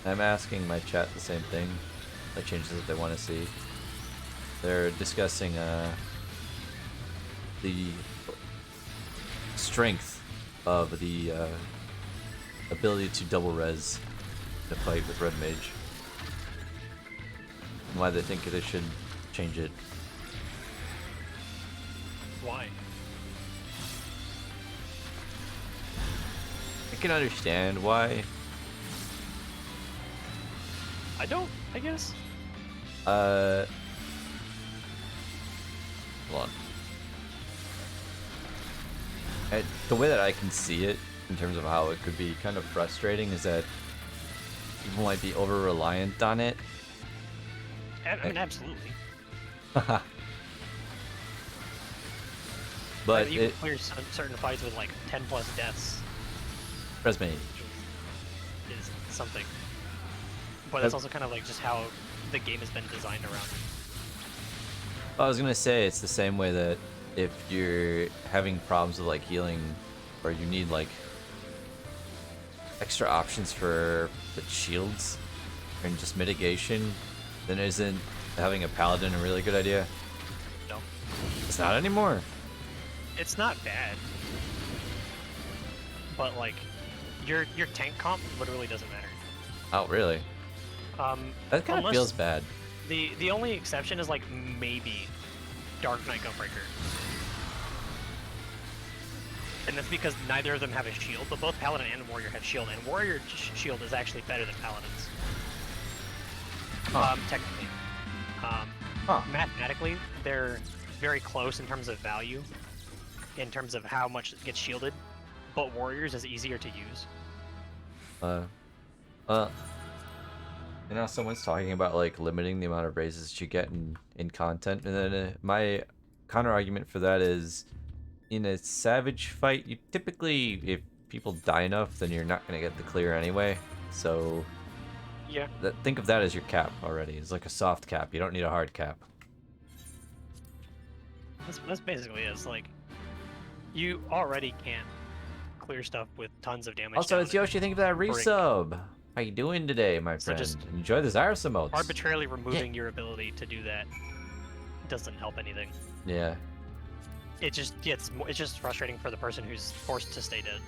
I'm asking my chat the same thing, like changes that they want to see. They're discussing the strength of the ability to double res in a fight with Red Mage, and why they think they should change it. Why? I can understand why. I don't. I guess. Hold on. The way that I can see it, in terms of how it could be kind of frustrating, is that people might be over reliant on it. I mean, absolutely. But you it, can clear certain fights with like 10+ deaths. Res Mage. Is something. But that's also kind of like just how the game has been designed around it. I was gonna say it's the same way that if you're having problems with like healing, or you need like extra options for the shields and just mitigation, then isn't having a paladin a really good idea? No. It's not anymore. It's not bad. But like your tank comp literally doesn't matter. Oh, really? That kind of Unless feels bad. the only exception is like maybe Dark Knight Gunbreaker. And that's because neither of them have a shield, but both Paladin and Warrior have shield, and Warrior shield is actually better than Paladin's. Huh. Technically. Huh. Mathematically, they're very close in terms of value, in terms of how much it gets shielded, but Warriors is easier to use. And now someone's talking about like limiting the amount of raises you get in content, and then my counter argument for that is, in a savage fight, you typically, if people die enough, then you're not gonna get the clear anyway. So Yeah. think of that as your cap already. It's like a soft cap. You don't need a hard cap. That's basically it. It's like you already can clear stuff with tons of damage. Also, down it's and Yoshi. Think of that break. resub. How you doing today, my So friend? just Enjoy the Zyrus emotes. Arbitrarily removing your ability to do that doesn't help anything. Yeah. It just gets it's just frustrating for the person who's forced to stay dead.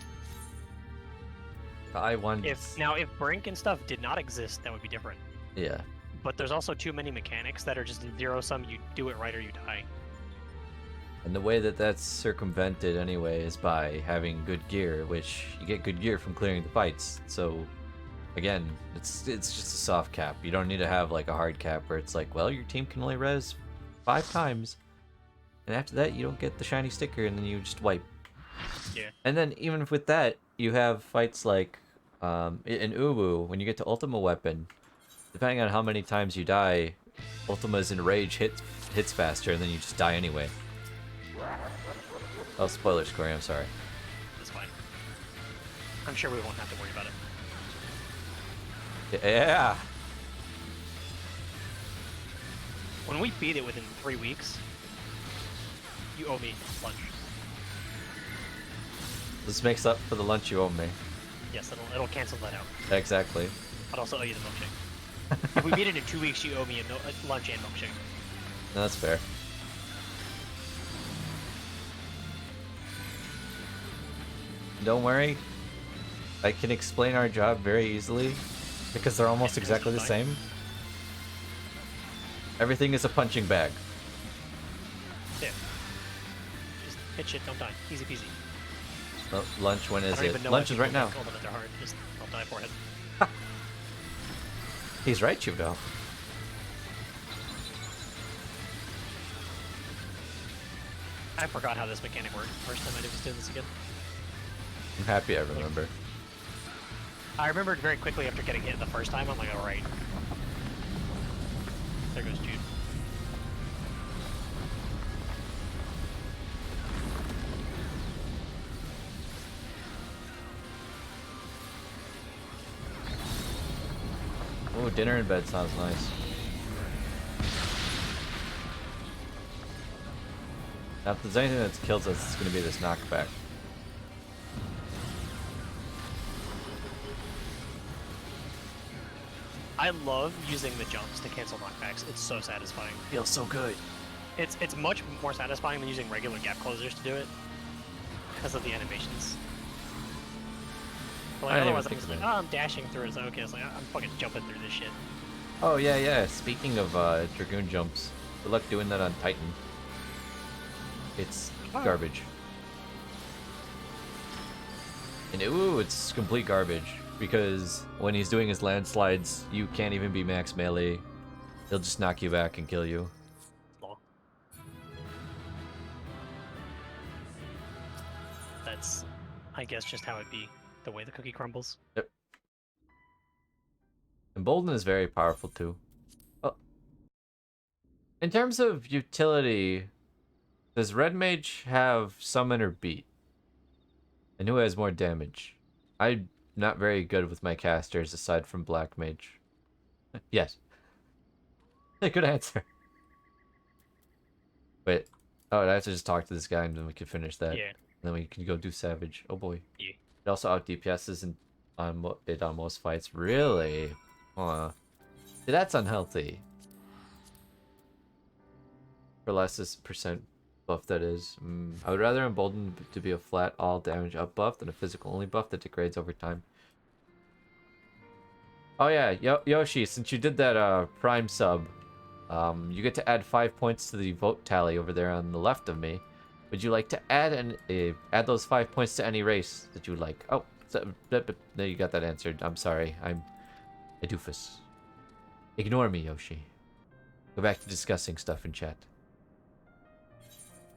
I want. If Brink and stuff did not exist, that would be different. Yeah. But there's also too many mechanics that are just zero sum. You do it right or you die. And the way that that's circumvented anyway is by having good gear, which you get good gear from clearing the fights. So, again, it's just a soft cap. You don't need to have like a hard cap where it's like, well, your team can only res 5 times, and after that you don't get the shiny sticker, and then you just wipe. Yeah. And then even with that, you have fights like in Uwu, when you get to Ultima Weapon, depending on how many times you die, Ultima's Enrage hits faster, and then you just die anyway. Oh, spoilers, Corey, I'm sorry. That's fine. I'm sure we won't have to worry about it. Yeah! When we beat it within 3 weeks, you owe me lunch. This makes up for the lunch you owe me. Yes, it'll cancel that out. Exactly. I'd also owe you the milkshake. If we beat it in 2 weeks, you owe me a lunch and milkshake. No, that's fair. Don't worry. I can explain our job very easily, because they're almost exactly the same. Everything is a punching bag. Yeah. Just hit shit, don't die. Easy peasy. Oh, lunch, when I is don't even it? know Lunch why is right people now. get told that they're hard. Just don't die for it. He's right, Judo. I forgot how this mechanic worked first time I was doing this again. I'm happy I remember. I remembered very quickly after getting hit the first time. I'm like, alright. There goes Jude. Oh, dinner in bed sounds nice. Now, if there's anything that kills us, it's going to be this knockback. I love using the jumps to cancel knockbacks. It's so satisfying. Feels so good. It's much more satisfying than using regular gap closers to do it because of the animations. But like, I didn't otherwise, even I'm just think like, of oh, I'm dashing through it. It's like, okay, it's like I'm fucking jumping through this shit. Oh, yeah, yeah. Speaking of Dragoon jumps, good luck doing that on Titan. It's garbage. And ooh, it's complete garbage. Because when he's doing his landslides, you can't even be max melee. He'll just knock you back and kill you. Lol. That's, I guess, just how it be. The way the cookie crumbles. Yep. Embolden is very powerful too. Oh. In terms of utility, does Red Mage have Summon or Beat? And who has more damage? I'm not very good with my casters aside from Black Mage. Yes. Good answer. Wait. Oh, I have to just talk to this guy and then we can finish that. Yeah. And then we can go do Savage. Oh boy. Yeah. It also out DPSs on most fights. Really? See, that's unhealthy. For less percent buff, that is. I would rather Embolden to be a flat all damage up buff than a physical only buff that degrades over time. Oh yeah, Yoshi, since you did that Prime sub, you get to add 5 points to the vote tally over there on the left of me. Would you like to add add those 5 points to any race that you like? Oh, no, you got that answered. I'm sorry. I'm a doofus. Ignore me, Yoshi. Go back to discussing stuff in chat.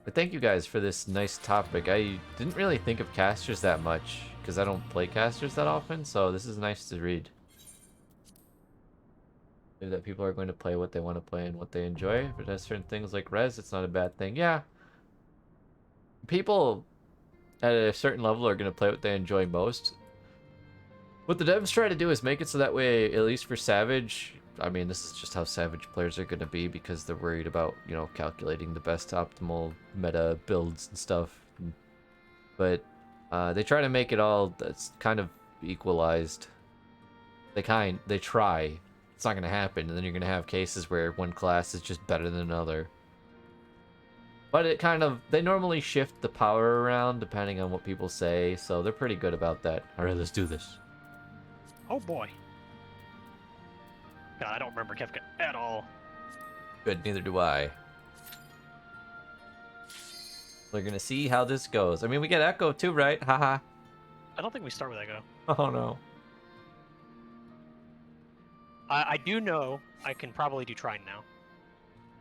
But thank you guys for this nice topic. I didn't really think of casters that much because I don't play casters that often, so this is nice to read. that people are going to play what they want to play and what they enjoy. If it has certain things like res, it's not a bad thing. Yeah. People at a certain level are going to play what they enjoy most. What the devs try to do is make it so that way, at least for Savage, I mean, this is just how Savage players are going to be because they're worried about, you know, calculating the best optimal meta builds and stuff. But they try to make it all that's kind of equalized. They try. It's not going to happen, and then you're going to have cases where one class is just better than another. But it kind of, they normally shift the power around depending on what people say, so they're pretty good about that. Alright, let's do this. Oh boy. God, I don't remember Kefka at all. Good, neither do I. We're gonna see how this goes. I mean, we get Echo too, right? Haha. I don't think we start with Echo. Oh no. I do know I can probably do Trine now.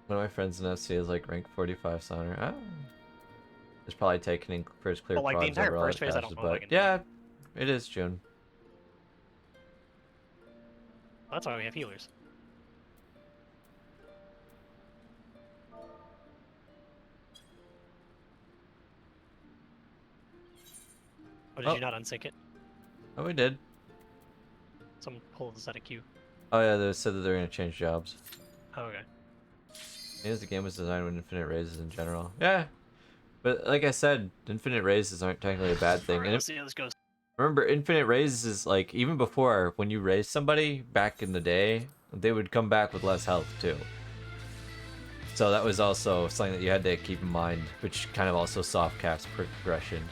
One of my friends in FC is like rank 45 Sonar. Ah. It's probably taken in first clear But like the prods entire over all first the phase, I patches, don't know if I but can do. yeah, it is June. That's why we have healers. Oh, did Oh. you not unsync it? Oh, we did. Someone pulled this out of queue. Oh yeah, they said that they're gonna change jobs. Oh, okay. As the game was designed with infinite raises in general. Yeah, but like I said, infinite raises aren't technically a bad thing. Alright, And let's see how this goes. remember, infinite raises is like, even before, when you raise somebody back in the day, they would come back with less health too. So that was also something that you had to keep in mind, which kind of also soft caps progression.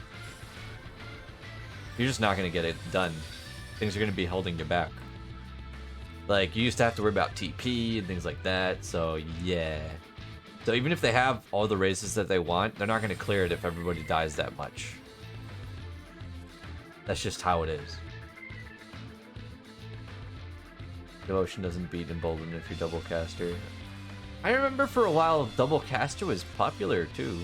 You're just not going to get it done. Things are going to be holding you back. Like, you used to have to worry about TP and things like that, so yeah. So even if they have all the raises that they want, they're not going to clear it if everybody dies that much. That's just how it is. Devotion doesn't beat Embolden if you're double caster. I remember for a while double caster was popular too.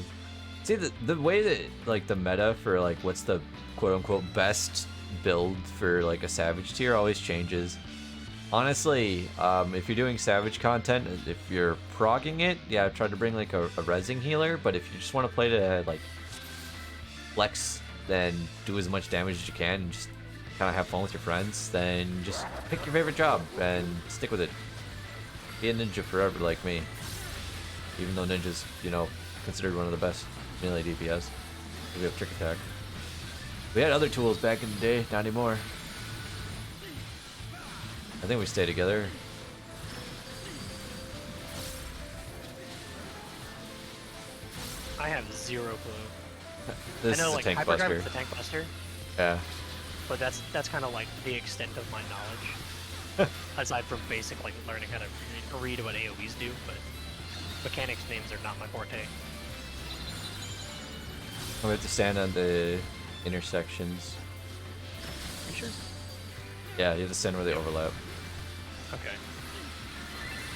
See, the way that like the meta for like what's the quote unquote best build for like a Savage tier always changes. Honestly, if you're doing Savage content, if you're progging it, yeah, try to bring like a rezzing healer. But if you just want to play to like flex, then do as much damage as you can and just kind of have fun with your friends, then just pick your favorite job and stick with it. Be a ninja forever like me. Even though ninja's, you know, considered one of the best melee DPS. We have trick attack. We had other tools back in the day, not anymore. I think we stay together. I have zero clue. This I know, is like, a tank Hyperdrive buster. is the tank buster, Yeah. but that's kind of like the extent of my knowledge. Aside from basic, like, learning how to read what AoEs do, but mechanics names are not my forte. We have to stand on the intersections. You sure? Yeah, you have to stand where they overlap. Okay.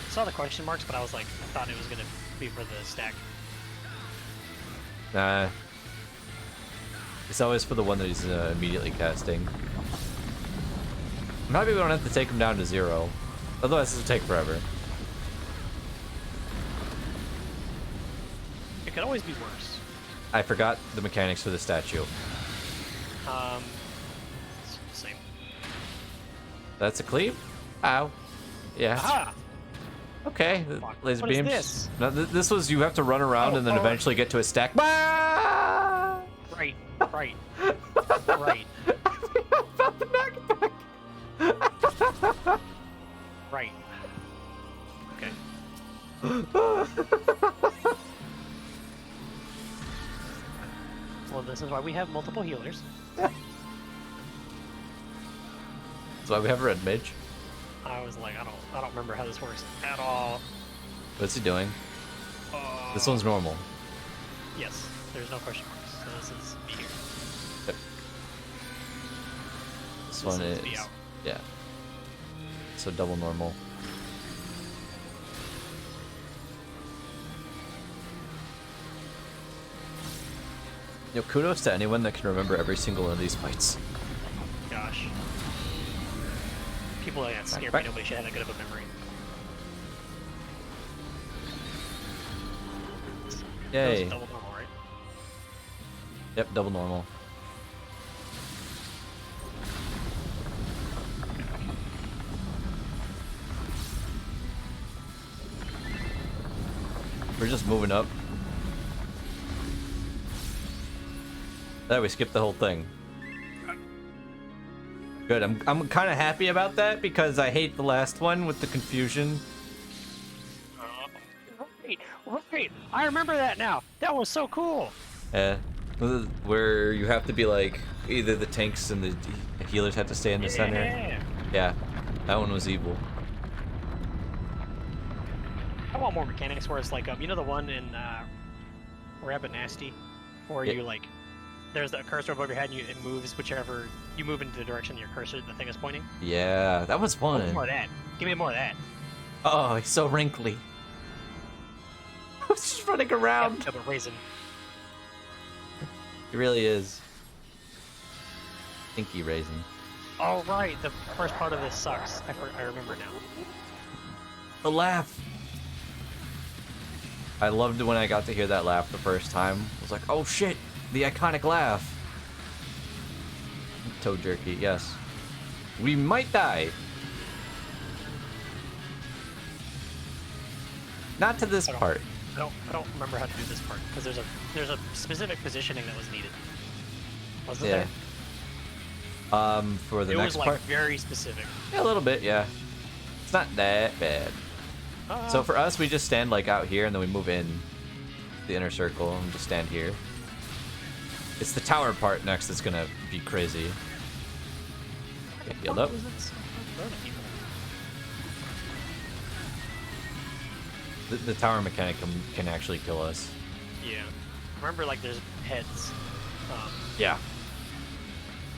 I saw the question marks, but I was like, I thought it was gonna be for the stack. Nah. It's always for the one that he's immediately casting. I'm happy we don't have to take him down to 0. Otherwise, this would take forever. It could always be worse. I forgot the mechanics for the statue. Same. That's a cleave? Ow. Yeah. Aha! Okay. Fuck. Laser What is beams. this? No, this was you have to run around and then oh. eventually get to a stack. Ah! Right, right, right, I felt the knockback. right. Okay. Well, this is why we have multiple healers. That's why we have a red mage. I was like, I don't remember how this works at all. What's he doing? This one's normal. Yes, there's no question marks. So this is me here. Yep. This This one is is me out. yeah. So double normal. Yo, kudos to anyone that can remember every single one of these fights. Gosh. People that got scared back. me, nobody should have that good of a memory. That was Yay. double normal, right? Yep, double normal. We're just moving up. There, we skipped the whole thing. Good. I'm kind of happy about that because I hate the last one with the confusion. Right. I remember that now. That was so cool. Where you have to be like either the tanks and the healers have to stay in the center. Yeah, that one was evil. I want more mechanics where it's like, you know the one in Rabbit Nasty, where Yeah. you like, there's a cursor above your head and it moves whichever you move into the direction your cursor, the thing is pointing. Yeah, that was I fun. want more of that. Give me more of that. Oh, he's so wrinkly. I was just running around. Yeah, but raisin. He really is. Stinky raisin. Oh right, the first part of this sucks. I remember now. The laugh. I loved when I got to hear that laugh the first time. I was like, oh shit, the iconic laugh. Toe jerky, yes. We might die. Not to this part. I don't remember how to do this part because there's a specific positioning that was needed. Wasn't Yeah. there? For the It next was like part? very specific. Yeah, a little bit, yeah. It's not that bad. So for us, we just stand like out here and then we move in the inner circle and just stand here. It's the tower part next that's gonna be crazy. Okay, healed up. The tower mechanic can actually kill us. Yeah. Remember, like, there's heads. Yeah.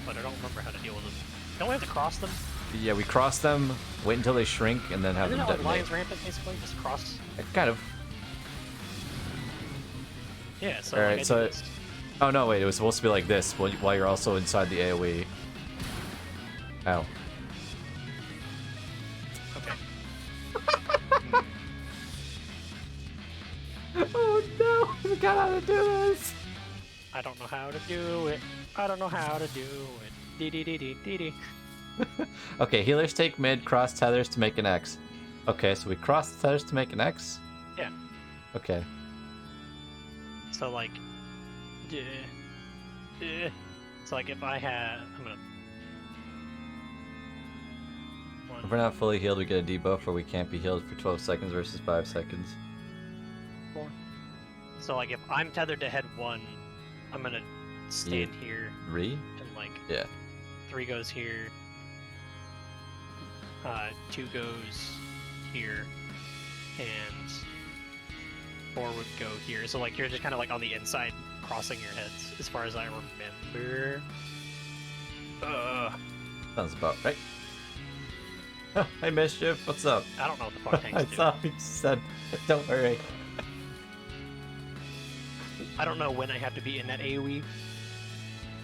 But I don't remember how to deal with them. Don't we have to cross them? Yeah, we cross them, wait until they shrink, and then have Isn't them that like detonate. Lion's Rampant, basically? Just cross? Kind of. Yeah, so Alright, like, I so... did this. Oh no, wait, it was supposed to be like this while you're also inside the AoE. Ow. Okay. Oh no, I forgot how to do this! I don't know how to do it. I don't know how to do it. Dee-dee-dee-dee-dee-dee. Okay, healers take mid, cross tethers to make an X. Okay, so we cross the tethers to make an X? Yeah. Okay. So, like... So, like, if I had... I'm gonna... If we're not fully healed, we get a debuff, or we can't be healed for 12 seconds versus 5 seconds. 4. So, like, if I'm tethered to head 1, I'm gonna stand here 3? and, like... Yeah. 3 goes here. 2 goes here. And 4 would go here. So, like, you're just kind of, like, on the inside crossing your heads, as far as I remember. Sounds about right. Hey, Mischief, what's up? I don't know what the fuck tanks I do. saw you said, don't worry. I don't know when I have to be in that AoE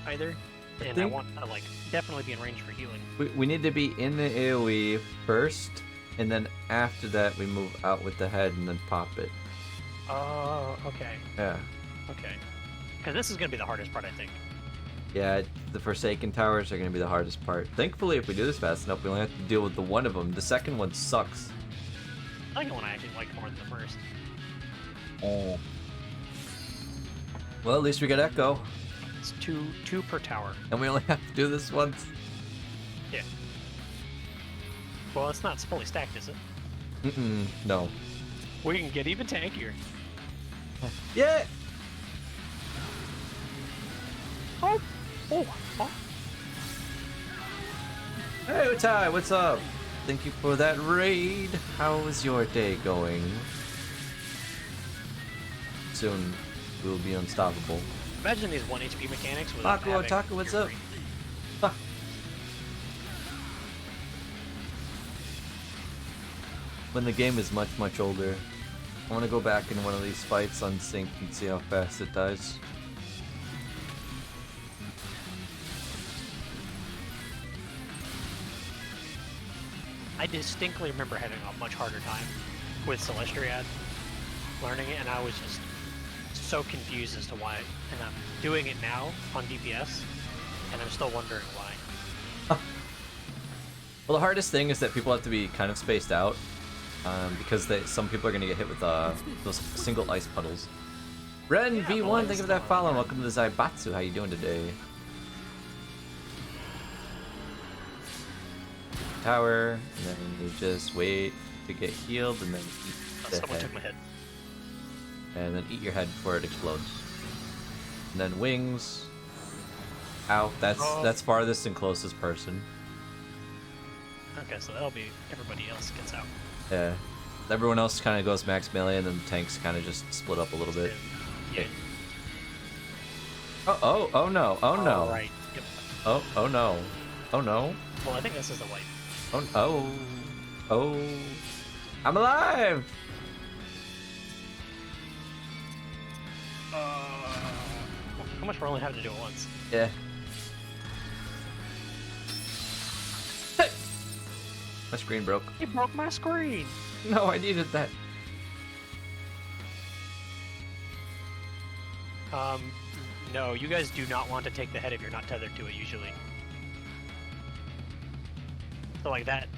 either. And I think- want to, like, definitely be in range for healing. We need to be in the AoE first, and then after that we move out with the head and then pop it. Oh, okay. Yeah. Okay. Because this is going to be the hardest part, I think. Yeah, the Forsaken Towers are going to be the hardest part. Thankfully, if we do this fast enough, we only have to deal with the one of them. The second one sucks. I think the one I actually like more than the first. Oh. Well, at least we got Echo. It's two per tower. And we only have to do this once. Yeah. Well, it's not fully stacked, is it? Mm-mm, no. We can get even tankier. Yeah! Oh! Oh! Oh! Hey, Utai, what's up? Thank you for that raid. How is your day going? Soon we'll be unstoppable. Imagine these 1 HP mechanics with Taco, Taco, what's up? Ah. When the game is much, much older, I want to go back in one of these fights on sync and see how fast it dies. I distinctly remember having a much harder time with Celestiad, learning it, and I was just so confused as to why, and I'm doing it now on DPS, and I'm still wondering why. Well, the hardest thing is that people have to be kind of spaced out, because some people are going to get hit with those single ice puddles. Ren V1, thank you for that follow. Welcome to the Zaibatsu. How you doing today? Tower, and then you just wait to get healed, and then eat the Someone head. took my head. And then eat your head before it explodes. And then wings. Ow, that's farthest and closest person. Okay, so that'll be everybody else gets out. Yeah. Everyone else kind of goes max melee, and then the tanks kind of just split up a little bit. Yeah. Oh no, oh no. Right. Yep. Oh no. Oh no. Well, I think this is the wipe. Oh. I'm alive! How much we're only having to do it once? Yeah. Hey! My screen broke. You broke my screen! No, I needed that. No, you guys do not want to take the head if you're not tethered to it usually. So like that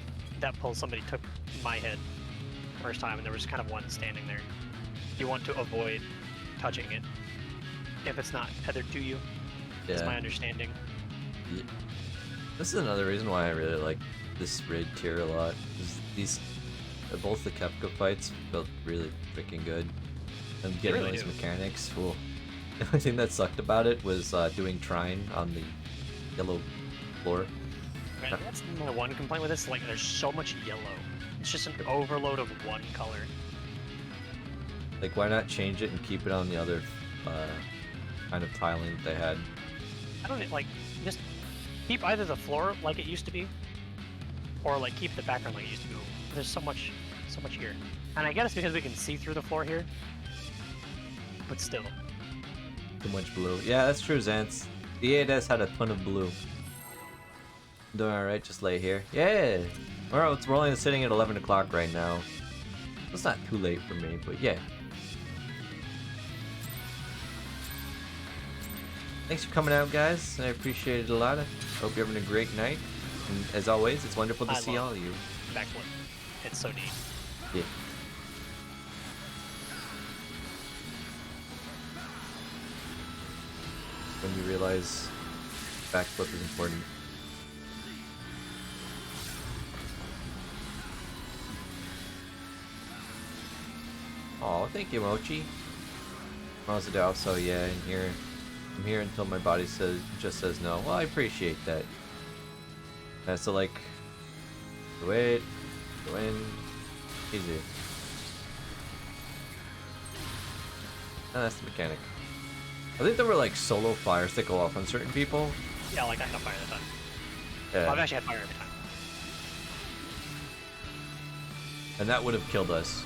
pull, somebody took my head first time and there was kind of one standing there. You want to avoid touching it if it's not tethered to you, is my understanding. Yeah. This is another reason why I really like this raid tier a lot. Is both the Kepka fights felt really freaking good. And getting really those do. mechanics, cool. The only thing that sucked about it was doing trine on the yellow floor. Man, that's my one complaint with this. Like, there's so much yellow. It's just an overload of one color. Like, why not change it and keep it on the other kind of tiling that they had? I don't like just keep either the floor like it used to be, or like keep the background like it used to be. There's so much here, and I guess it's because we can see through the floor here, but still. Too much blue. Yeah, that's true, Zance. The 8S had a ton of blue. Doing alright, just lay here. Yeah! We're only sitting at 11 o'clock right now. It's not too late for me, but yeah. Thanks for coming out, guys. I appreciate it a lot. Hope you're having a great night. And as always, it's wonderful to see all of you. Backflip. It's so neat. Yeah. When you realize backflip is important. Oh, thank you, Mochi. Mazadao, so yeah, I'm here until my body just says no. Well, I appreciate that. So like, wait, go in, easy. Oh, that's the mechanic. I think there were like solo fires that go off on certain people. Yeah, like I had a fire that time. Yeah. Well, I've actually had fire every time. And that would have killed us.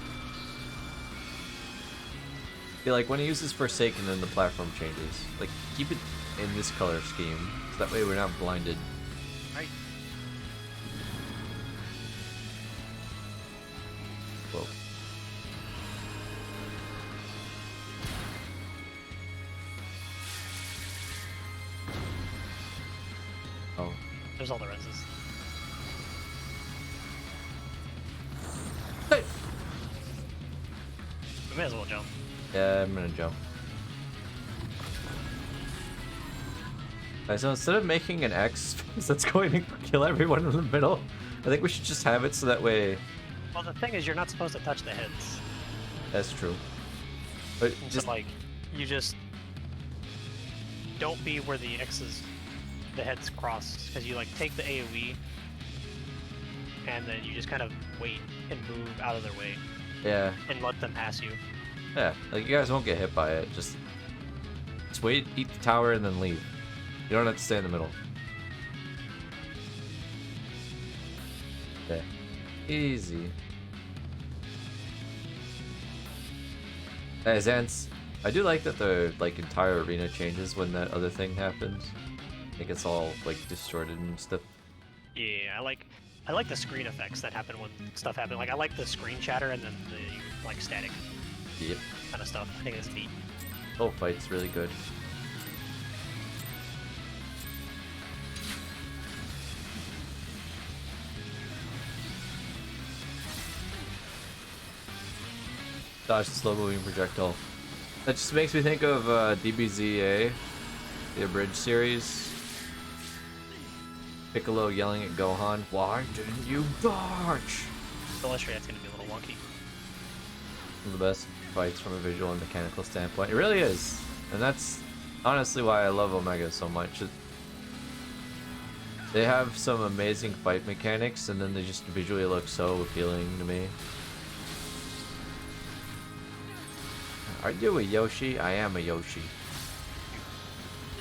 Yeah, like when he uses Forsaken and the platform changes, like keep it in this color scheme, so that way we're not blinded. Right. Whoa. Oh. There's all the reses. Hey! We may as well jump. Yeah, I'm gonna jump. Alright, so instead of making an X that's going to kill everyone in the middle, I think we should just have it so that way... Well, the thing is, you're not supposed to touch the heads. That's true. But And just so, like, you just don't be where the X's, the heads cross, because you like take the AoE, and then you just kind of wait and move out of their way, yeah, and let them pass you. yeah, like you guys won't get hit by it. Just wait, eat the tower, and then leave. You don't have to stay in the middle. Yeah, easy. Hey, Zance, I do like that the like entire arena changes when that other thing happens. It gets all like distorted and stuff. Yeah, I like the screen effects that happen when stuff happens. Like I like the screen chatter and then the like static Yep. kind of stuff. I think it's neat. Oh, fight's really good. Dodge the slow moving projectile. That just makes me think of DBZA, the abridged series. Piccolo yelling at Gohan, "Why didn't you dodge?" Illustrate's gonna be a little wonky. One of the best fights from a visual and mechanical standpoint. It really is. And that's honestly why I love Omega so much. They have some amazing fight mechanics, and then they just visually look so appealing to me. Are you a Yoshi? I am a Yoshi.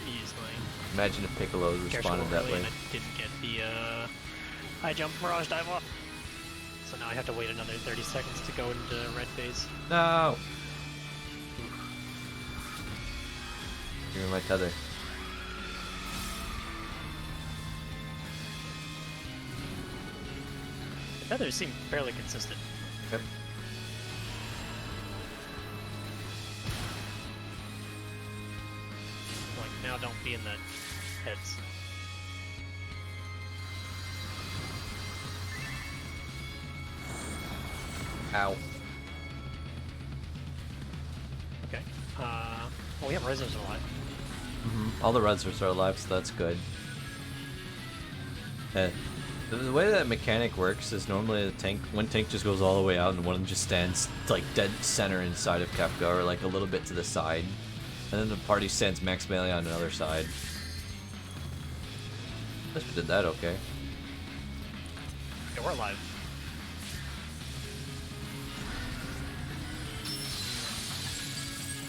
Easily. Imagine if Piccolo responded that way. And I didn't get the high jump Mirage dive off. So now I have to wait another 30 seconds to go into red phase. No! Give me my tether. The feathers seem fairly consistent. Yep. Like, now don't be in the heads. Ow. Okay. Well, we have Rezzers alive. All the Rezzers are alive, so that's good. The way that mechanic works is normally the tank, one tank just goes all the way out and one of them just stands like dead center inside of Kefka, or like a little bit to the side. And then the party stands max melee on another side. At least we did that okay. Okay, we're alive.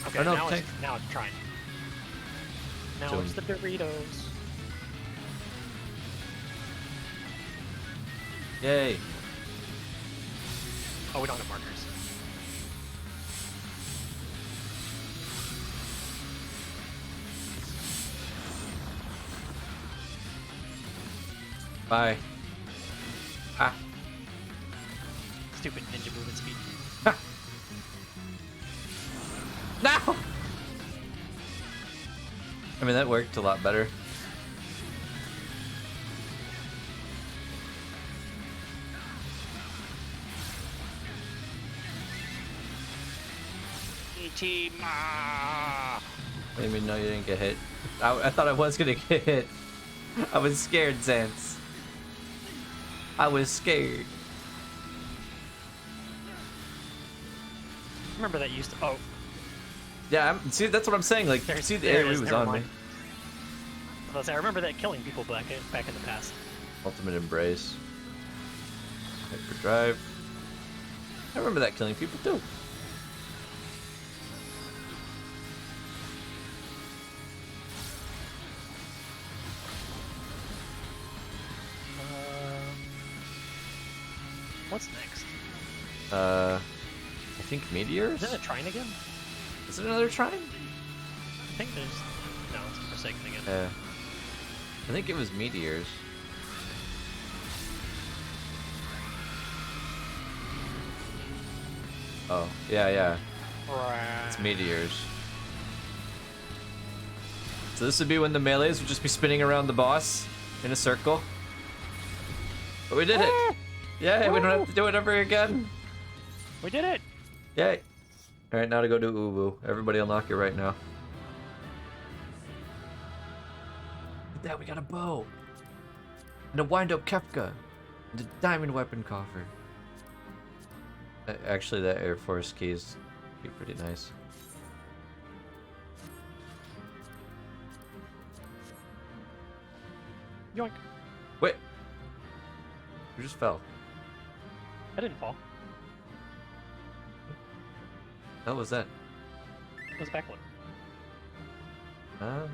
Okay, Oh, no, now tank. now it's trying. Now So- it's the Doritos. Yay! Oh, we don't have markers. Bye. Ah. Stupid ninja movement speed. No! I mean, that worked a lot better. Ichima! I didn't even know you didn't get hit. I thought I was gonna get hit. I was scared, Zance. I was scared. Remember that used to. Oh, Yeah, see, that's what I'm saying. Like, There's- see, the there it AoE is, was never on mind. me. I remember that killing people back in the past. Ultimate Embrace. Hyperdrive. I remember that killing people too. What's next? I think Meteors? Is that a Trine again? Is it another Trine? I think there's. No, it's Forsaken again. I think it was Meteors. Oh, yeah. It's Meteors. So this would be when the melees would just be spinning around the boss in a circle. But we did it! Yay, we don't have to do it ever again! We did it! Yay! Alright, now to go do Uwu. Everybody unlock it right now. Look at that, we got a bow! And a wind-up Kefka! And a diamond weapon coffer. Actually, that Air Force keys be pretty nice. Yoink. Wait! Who just fell? I didn't fall. How was that? It was backflip. Alright,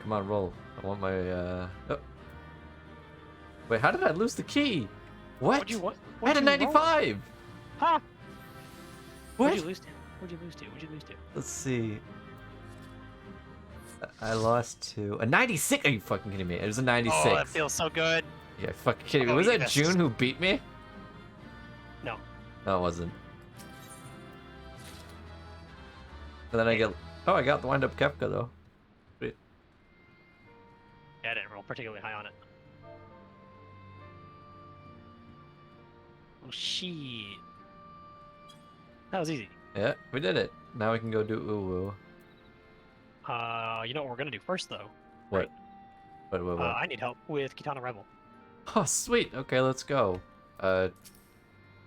come on, roll. I want my, Oh. Wait, how did I lose the key? What? What'd you what? I had a 95! Ha! What? What'd you lose to? What'd you lose to? What'd you lose to? Let's see. I lost to a 96. Are you fucking kidding me? It was a 96. Oh, that feels so good. Yeah, fucking kidding me. Oh, Was that yes. June who beat me? No. No, it wasn't. And then I get... Oh, I got the wind-up Kefka, though. Sweet. Yeah, I didn't roll particularly high on it. Oh, shit. That was easy. Yeah, we did it. Now we can go do Uwu. You know what we're gonna do first, though? What? What? I need help with Kitana Rebel. Oh, sweet. Okay, let's go. I'm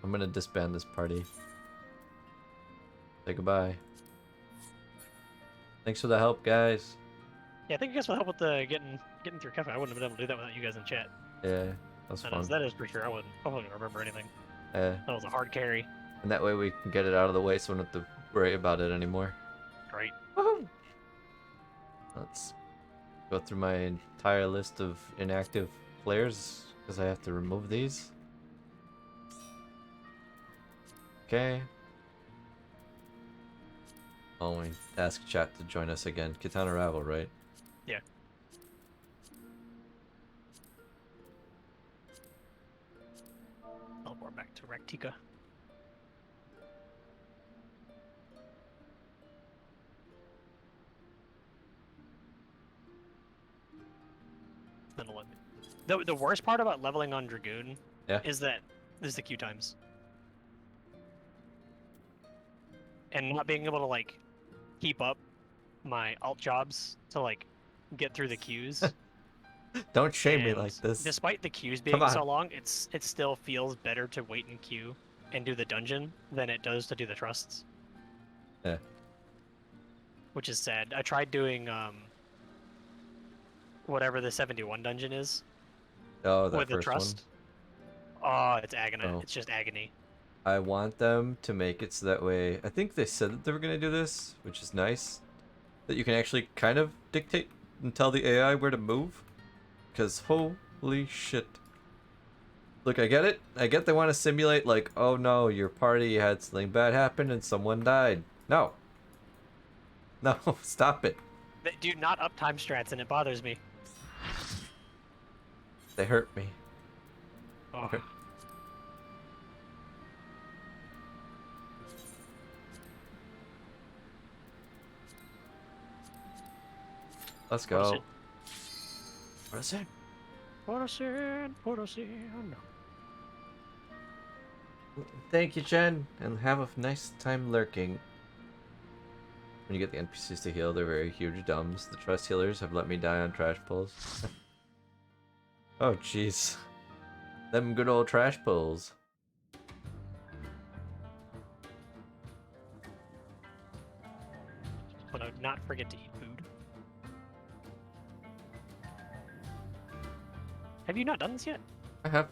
gonna disband this party. Say goodbye. Thanks for the help, guys. Yeah, thank you guys for the help with the getting through Kefka. I wouldn't have been able to do that without you guys in chat. Yeah, that was fun. That is for sure. I wouldn't remember anything. Yeah. That was a hard carry. And that way we can get it out of the way so we don't have to worry about it anymore. Great. Woohoo! Let's go through my entire list of inactive players because I have to remove these. Okay. Oh, we ask chat to join us again. Kitana Ravel, right? Yeah. Teleport back to Raktika. Then let me. The worst part about leveling on Dragoon is that there's the queue times. And not being able to like keep up my alt jobs to like get through the queues. Don't shame me like this. Despite the queues being so long, it still feels better to wait in queue and do the dungeon than it does to do the trusts. Yeah. Which is sad. I tried doing whatever the 71 dungeon is. Oh, that with the first trust. one. Oh, it's agony. Oh. It's just agony. I want them to make it so that way. I think they said that they were gonna do this, which is nice. That you can actually kind of dictate and tell the AI where to move. Because holy shit. Look, I get it. I get they want to simulate like, oh no, your party had something bad happen and someone died. No. No, stop it. They do not uptime strats and it bothers me. They hurt me. Oh. Okay. Let's go. What is it? What is it? Thank you, Jen, and have a nice time lurking. When you get the NPCs to heal, they're very huge dumbs. The trust healers have let me die on trash pulls. Oh, jeez. Them good old trash pulls. But I would not forget to eat food. Have you not done this yet? I have.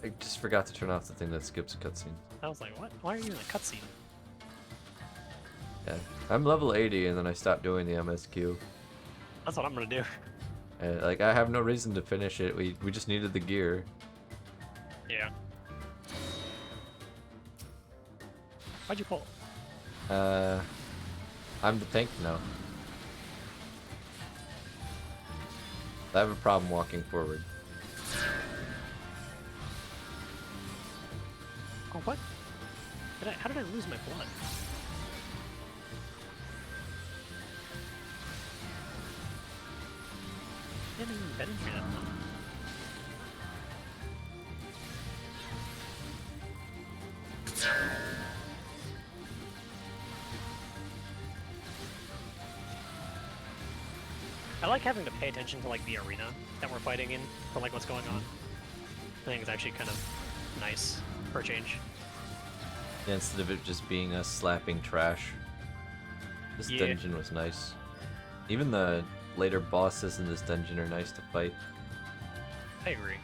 I just forgot to turn off the thing that skips a cutscene. I was like, what? Why are you in a cutscene? Yeah. I'm level 80 and then I stopped doing the MSQ. That's what I'm gonna do. Like, I have no reason to finish it. We just needed the gear. Yeah. Why'd you pull? I'm the tank now. I have a problem walking forward. Oh, what? How did I lose my blood? I didn't hear that one. I like having to pay attention to like the arena that we're fighting in for like what's going on. I think it's actually kind of nice for a change. Yeah, instead of it just being us slapping trash. This dungeon was nice. Even the later bosses in this dungeon are nice to fight. I agree.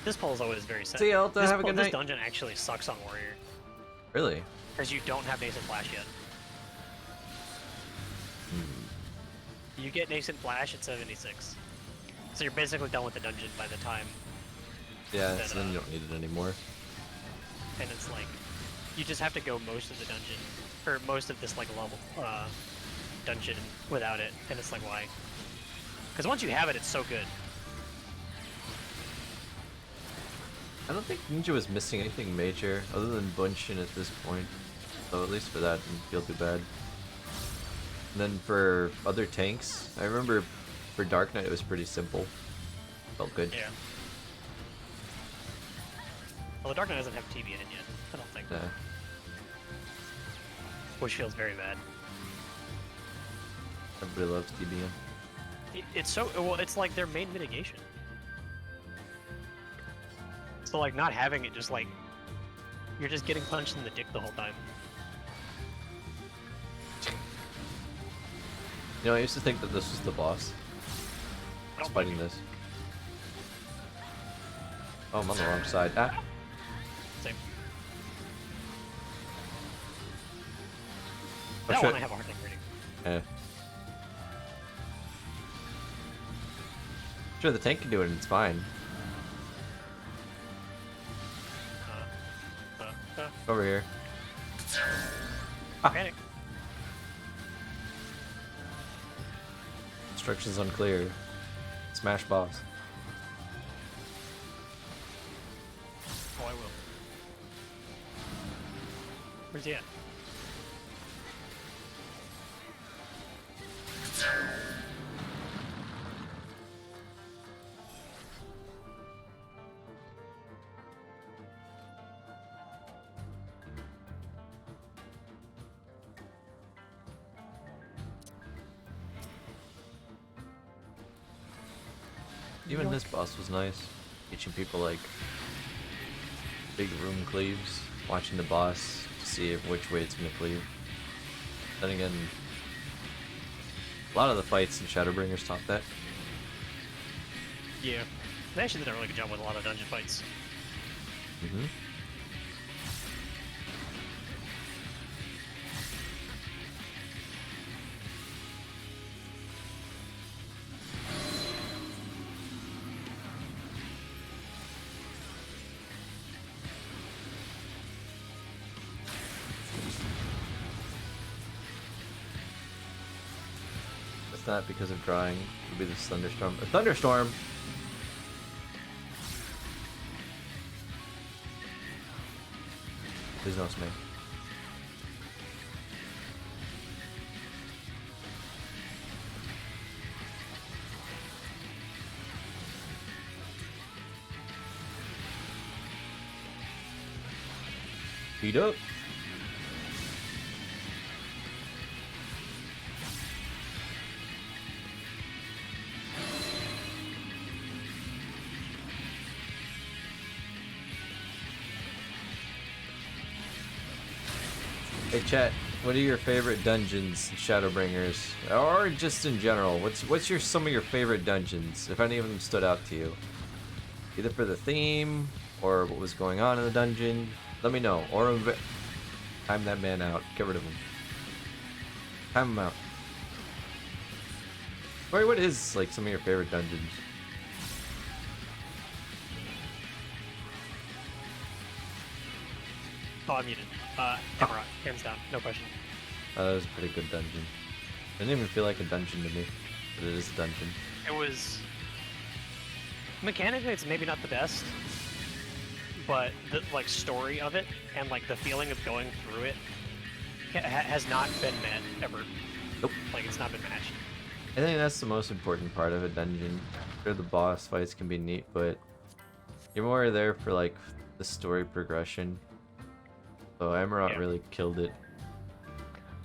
This poll is always very sad. See you, Alta. Have a good night. This dungeon actually sucks on Warrior. Really? Because you don't have Nascent Flash yet. You get Nascent Flash at 76. So you're basically done with the dungeon by the time. Yeah, so then you don't need it anymore. and it's like you just have to go most of the dungeon or most of this like level dungeon without it, and it's like why? Because once you have it, it's so good. I don't think Ninja was missing anything major other than Bunshin at this point. So at least for that, didn't feel too bad. And then for other tanks, I remember for Dark Knight it was pretty simple. Felt good. Yeah. Well, the Dark Knight doesn't have TV in it yet. I don't think. Yeah. Which feels very bad. Everybody loves TBN. It's so well. It's like their main mitigation. So like not having it, just like you're just getting punched in the dick the whole time. You know, I used to think that this was the boss. I was fighting this. Oh, I'm on the wrong side. Ah! Same. Oh, That shit. one I have a hard time reading. Yeah. Sure, the tank can do it and it's fine. Over here. Panic. Instructions unclear. Smash boss. Oh, I will. Where's he at? Even this boss was nice. Teaching people like big room cleaves, watching the boss to see which way it's gonna cleave. Then again, a lot of the fights in Shadowbringers taught that. Yeah. They actually did a really good job with a lot of dungeon fights. Mm-hmm. It's not because of drawing. It'll be this thunderstorm. A thunderstorm! Please don't me. Heat up. Hey chat, what are your favorite dungeons in Shadowbringers? Or just in general, what's some of your favorite dungeons, if any of them stood out to you? Either for the theme, or what was going on in the dungeon. Let me know, or time that man out, get rid of him. Time him out. Or what is, like, some of your favorite dungeons? Oh, I'm muted. Hammerrock, hands down, no question. That was a pretty good dungeon. It didn't even feel like a dungeon to me, but it is a dungeon. It was mechanically, it's maybe not the best, but the like story of it and like the feeling of going through it has not been met ever. Nope. Like it's not been matched. I think that's the most important part of a dungeon. Sure, the boss fights can be neat, but you're more there for like the story progression. So Amarant really killed it.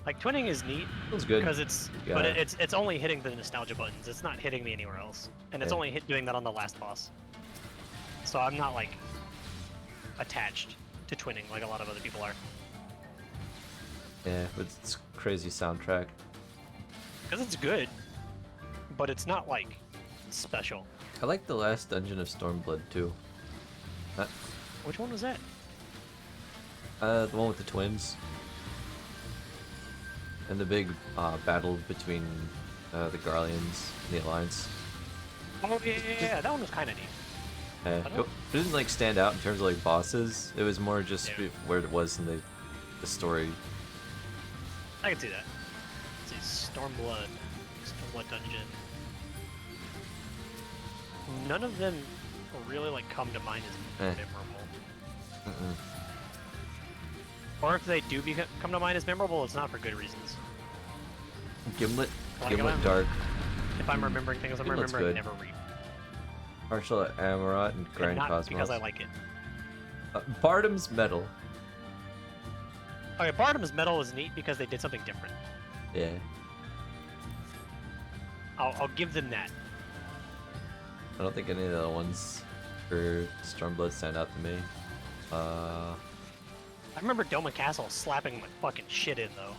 Like twinning is neat. Feels good. Because it's, but it's only hitting the nostalgia buttons. It's not hitting me anywhere else, and it's only doing that on the last boss. So I'm not like attached to twinning like a lot of other people are. Yeah, but it's crazy soundtrack. Because it's good, but it's not like special. I like the last dungeon of Stormblood too. Which one was that? The one with the twins. And the big battle between the Garleans and the Alliance. Oh yeah, that one was kind of neat. Yeah, I it don't- didn't like stand out in terms of like bosses. It was more just Yeah. where it was in the story. I can see that. Let's see, Stormblood. Stormblood Dungeon. None of them really like come to mind as Eh. memorable. Or if they do come to mind as memorable, it's not for good reasons. Gimlet, Wanna go Gimlet in? Dark, If I'm remembering things, I'm Gimlet's remembering good. Never Reap. Partial Amarot, and And Grand not Cosmos. because I like it. Bardam's Metal. Okay, Bardam's Metal was neat because they did something different. Yeah. I'll give them that. I don't think any of the other ones for Stormblood stand out to me. I remember Doma Castle slapping my fucking shit in though.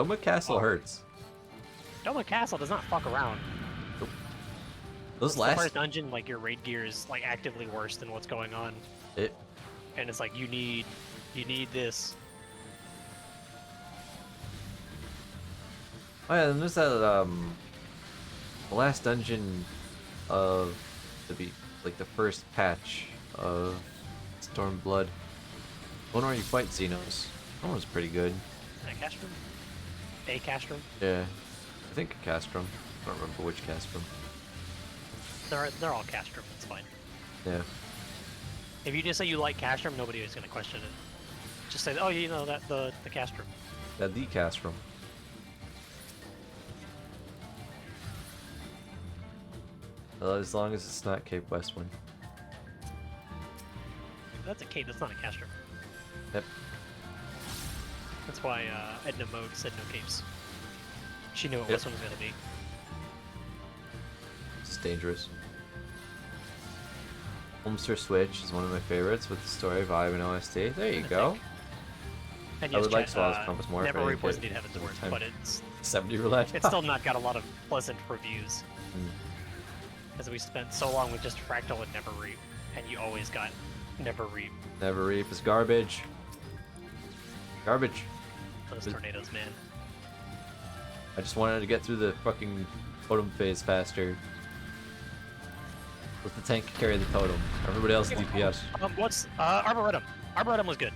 Doma Castle Oh. hurts. Doma Castle does not fuck around. Those The last first dungeon, like your raid gear is like actively worse than what's going on, it and it's like you need this. Oh yeah, and there's that the last dungeon of like the first patch of Stormblood. One where you fight Xenos. That one was pretty good. Is that Castrum? A Castrum? Yeah. I think Castrum. I don't remember which Castrum. They're all Castrum. It's fine. Yeah. If you just say you like Castrum, nobody is gonna question it. Just say, oh, you know that the Castrum. Yeah, the Castrum. Well, as long as it's not Cape Westwind. That's a cape. That's not a Castrum. Yep. That's why Edna Mode said no capes. She knew what Yep. this one was gonna be. It's dangerous. Homester Switch is one of my favorites with the story, vibe, and OST. There you go. And I yes, would like chat, Swallow's Compass more if Never I Reap was did indeed Heaven's more Word, time. but it's 70 roulette. it's still not got a lot of pleasant reviews. Mm. Because we spent so long with just Fractal and Never Reap, and you always got Never Reap. Never Reap is garbage. Garbage. Those tornadoes, man. I just wanted to get through the fucking totem phase faster. Let the tank carry the totem. Everybody else DPS. What's Arboretum? Arboretum was good.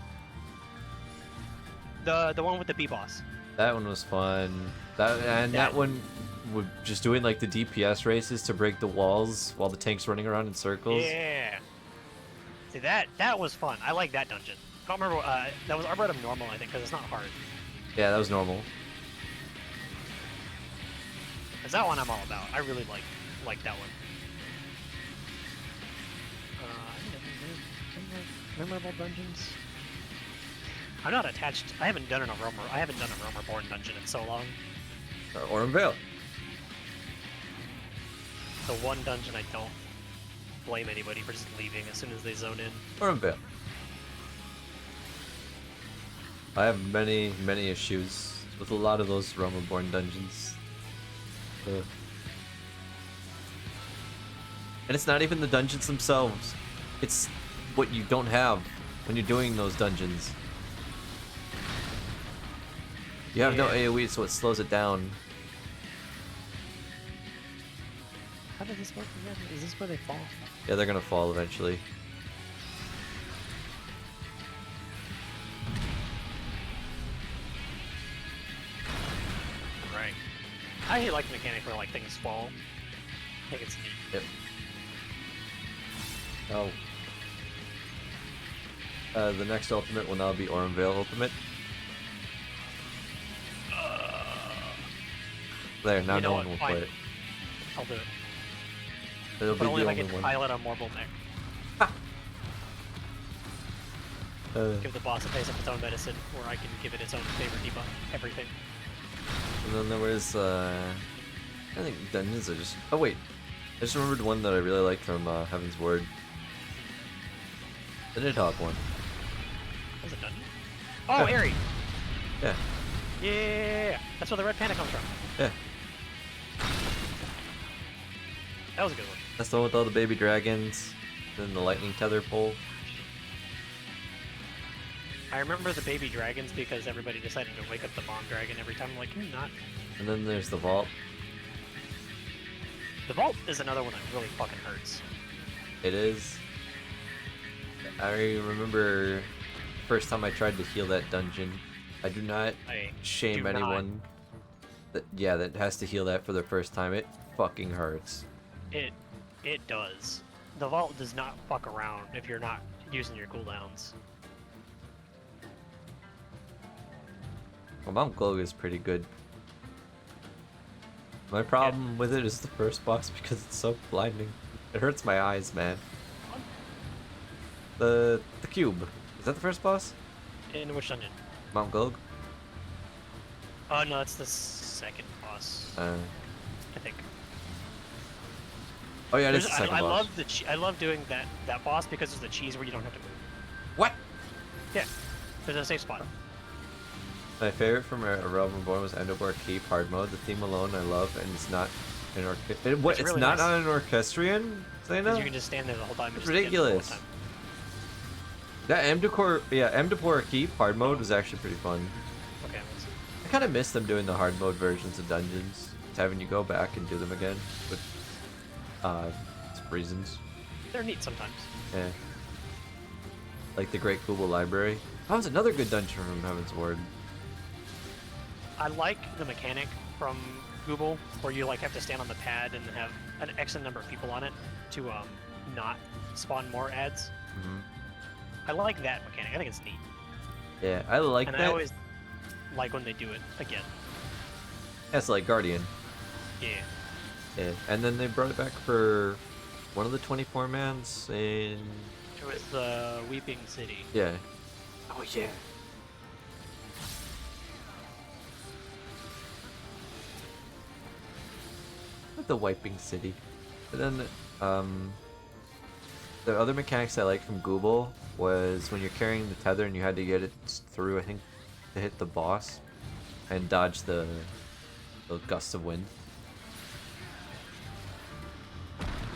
The one with the B boss. That one was fun. That one would just doing like the DPS races to break the walls while the tank's running around in circles. Yeah. See that was fun. I like that dungeon. I don't remember. That was Arboretum normal, I think, because it's not hard. Yeah, that was normal. Cause that one I'm all about. I really like that one. Memorable dungeons. I'm not attached. I haven't done a Roamer Born dungeon in so long. Orin Vale. The one dungeon I don't blame anybody for just leaving as soon as they zone in. Orin Vale. I have many issues with a lot of those Roma-born dungeons. And it's not even the dungeons themselves. It's what you don't have when you're doing those dungeons. You have no AoE, so it slows it down. How does this work again? Is this where they fall? Yeah, they're gonna fall eventually. Right. I like the mechanic where like things fall. I think it's neat. Yep. The next ultimate will now be Orin Vale Ultimate. There, now You know no what? one will Fine. play it. I'll do it. It'll But be only the if I only get one. pilot on Morbol Mech. Give the boss a taste of its own medicine, or I can give it its own favorite debuff. Everything. And then there was, I think dungeons are just... Oh wait, I just remembered one that I really liked from Heaven's Word. The Nidhogg one. Was it dungeon? Oh, Yeah. Airy! Yeah, Yeah! That's where the red panda comes from. yeah. That was a good one. That's the one with all the baby dragons, then the lightning tether pole. I remember the baby dragons because everybody decided to wake up the mom dragon every time. I'm like, can you not? And then there's the vault. The vault is another one that really fucking hurts. It is. I remember first time I tried to heal that dungeon. I do not I shame do not. anyone that has to heal that for the first time. It fucking hurts. It does. The vault does not fuck around if you're not using your cooldowns. Well, Mount Glog is pretty good. My problem with it is the first boss because it's so blinding. It hurts my eyes, man. The cube. Is that the first boss? In which dungeon? Mount Glog? Oh no, it's the second boss. I think. Oh yeah, it is the There's- second I boss. love I love doing that boss because there's the cheese where you don't have to move. What? Yeah, there's a safe spot. My favorite from A Realm Reborn was Endor Keep hard mode. The theme alone I love, and it's not an It's really not nice. on an orchestrion? Because Zayna? you can just stand there the whole time. And It's just get the whole ridiculous. time. That Mdapur Keep hard mode was actually pretty fun. Okay. I kind of miss them doing the hard mode versions of dungeons. It's having you go back and do them again, with some reasons. They're neat sometimes. Yeah. Like the Great Google Library. That was another good dungeon from Heaven's Ward. I like the mechanic from Google where you like have to stand on the pad and have an X number of people on it to not spawn more ads. Hmm. I like that mechanic. I think it's neat. Yeah, I like And that. I always like when they do it again. That's like Guardian. Yeah. Yeah. And then they brought it back for one of the 24 mans in. It was the Weeping City. Yeah. Oh yeah. The Wiping City. But then, the other mechanics I liked from Google was when you're carrying the tether and you had to get it through, I think, to hit the boss and dodge the gusts of wind.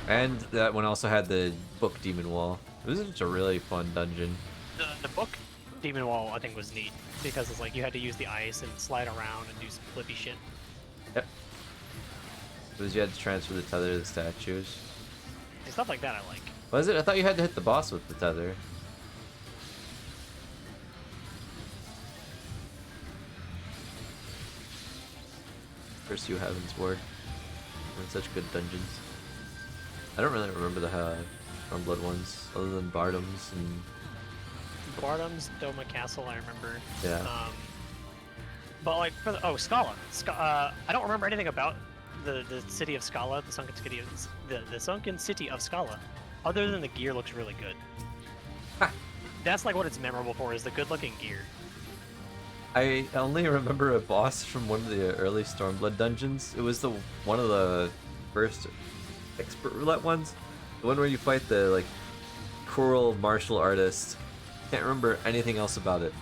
And that one also had the book demon wall. It was just a really fun dungeon. The book Demon Wall I think was neat because it's like you had to use the ice and slide around and do some flippy shit. Yep. It was you had to transfer the tether to the statues. Stuff like that I like. Was it? I thought you had to hit the boss with the tether. Pursue Heaven's Ward. We're in such good dungeons. I don't really remember the Stormblood ones, other than Bardham's and... Bardham's, Doma Castle, I remember. Yeah. But like, Scala. I don't remember anything about the city of Scala, the sunken city of the sunken city of Scala, other than the gear looks really good. Ha. That's like what it's memorable for, is the good-looking gear. I only remember a boss from one of the early Stormblood dungeons. It was one of the first expert roulette ones. The one where you fight the like cruel martial artist. Can't remember anything else about it.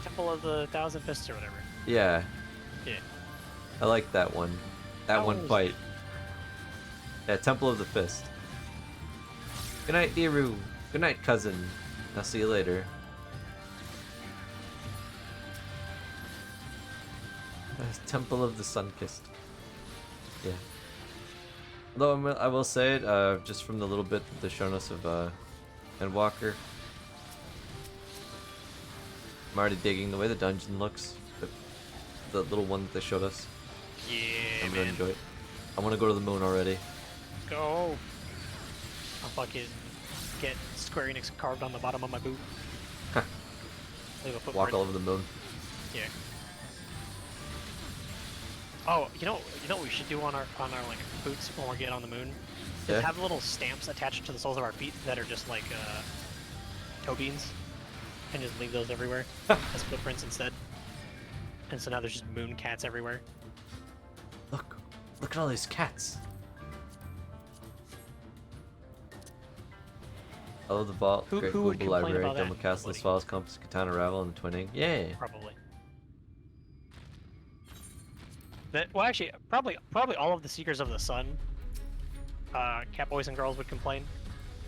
Temple of the Thousand Fists or whatever. Yeah, Yeah. I like that one. That one was fight. Yeah, Temple of the Fist. Good night, Iru. Good night, cousin. I'll see you later. Temple of the Sun-Kissed. Yeah. Although I will say it, just from the little bit that they shown us of Endwalker, I'm already digging the way the dungeon looks. The little one that they showed us. Yeah, I'm man. gonna enjoy it. I want to go to the moon already. Go. I'll fucking get Square Enix carved on the bottom of my boot. Leave a footprint. Walk all over the moon. Yeah. Oh, you know what we should do on our like boots when we get on the moon? Is Yeah. have little stamps attached to the soles of our feet that are just like toe beans, and just leave those everywhere as footprints instead. And so now there's just moon cats everywhere. Look at all these cats. I love the vault, Who Great would Google complain Library, about that? Doma Castle, Nobody. Swallows Compass, Katana Ravel, and Twinning. Yay! Probably. Well, actually, probably all of the Seekers of the Sun, cat boys and girls would complain,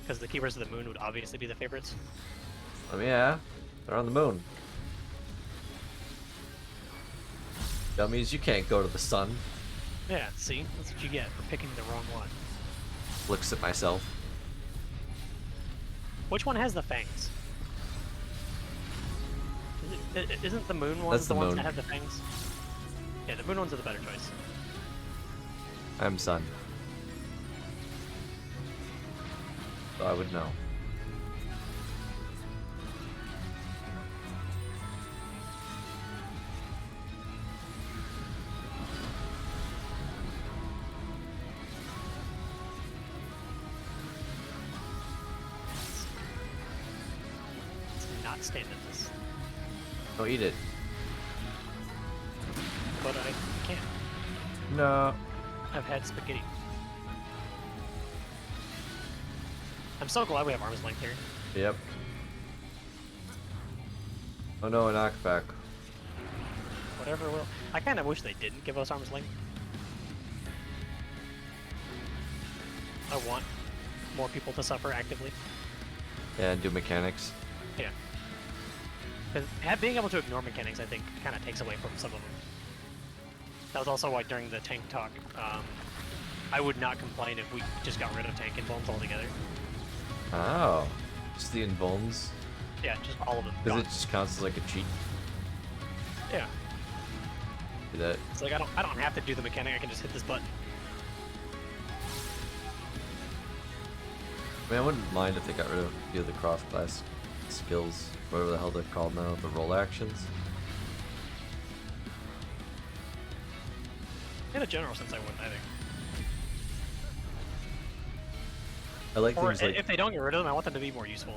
because the Keepers of the Moon would obviously be the favorites. Yeah, they're on the moon. Dummies, you can't go to the sun. Yeah, see? That's what you get for picking the wrong one. Looks at myself. Which one has the fangs? Isn't the moon ones That's the the ones moon. that have the things? Yeah, the moon ones are the better choice. I'm Sun. So I would know. It's not stand in this, Oh, eat it. but I can't. No. I've had spaghetti. I'm so glad we have arm's length here. Yep. Oh no, a knockback. Whatever will. I kind of wish they didn't give us arm's length. I want more people to suffer actively. Yeah, and do mechanics. Yeah. Because being able to ignore mechanics, I think, kind of takes away from some of them. That was also why during the tank talk, I would not complain if we just got rid of tank and bones altogether. Oh. Just the invulns? Yeah, just all of them. Because Gone. it just counts as like a cheat. Yeah. Do that. It's like I don't have to do the mechanic. I can just hit this button. I mean, I wouldn't mind if they got rid of a few of the cross-class skills, whatever the hell they're called now, the roll actions. In a general sense, I wouldn't either. I like Or things like, if they don't get rid of them, I want them to be more useful.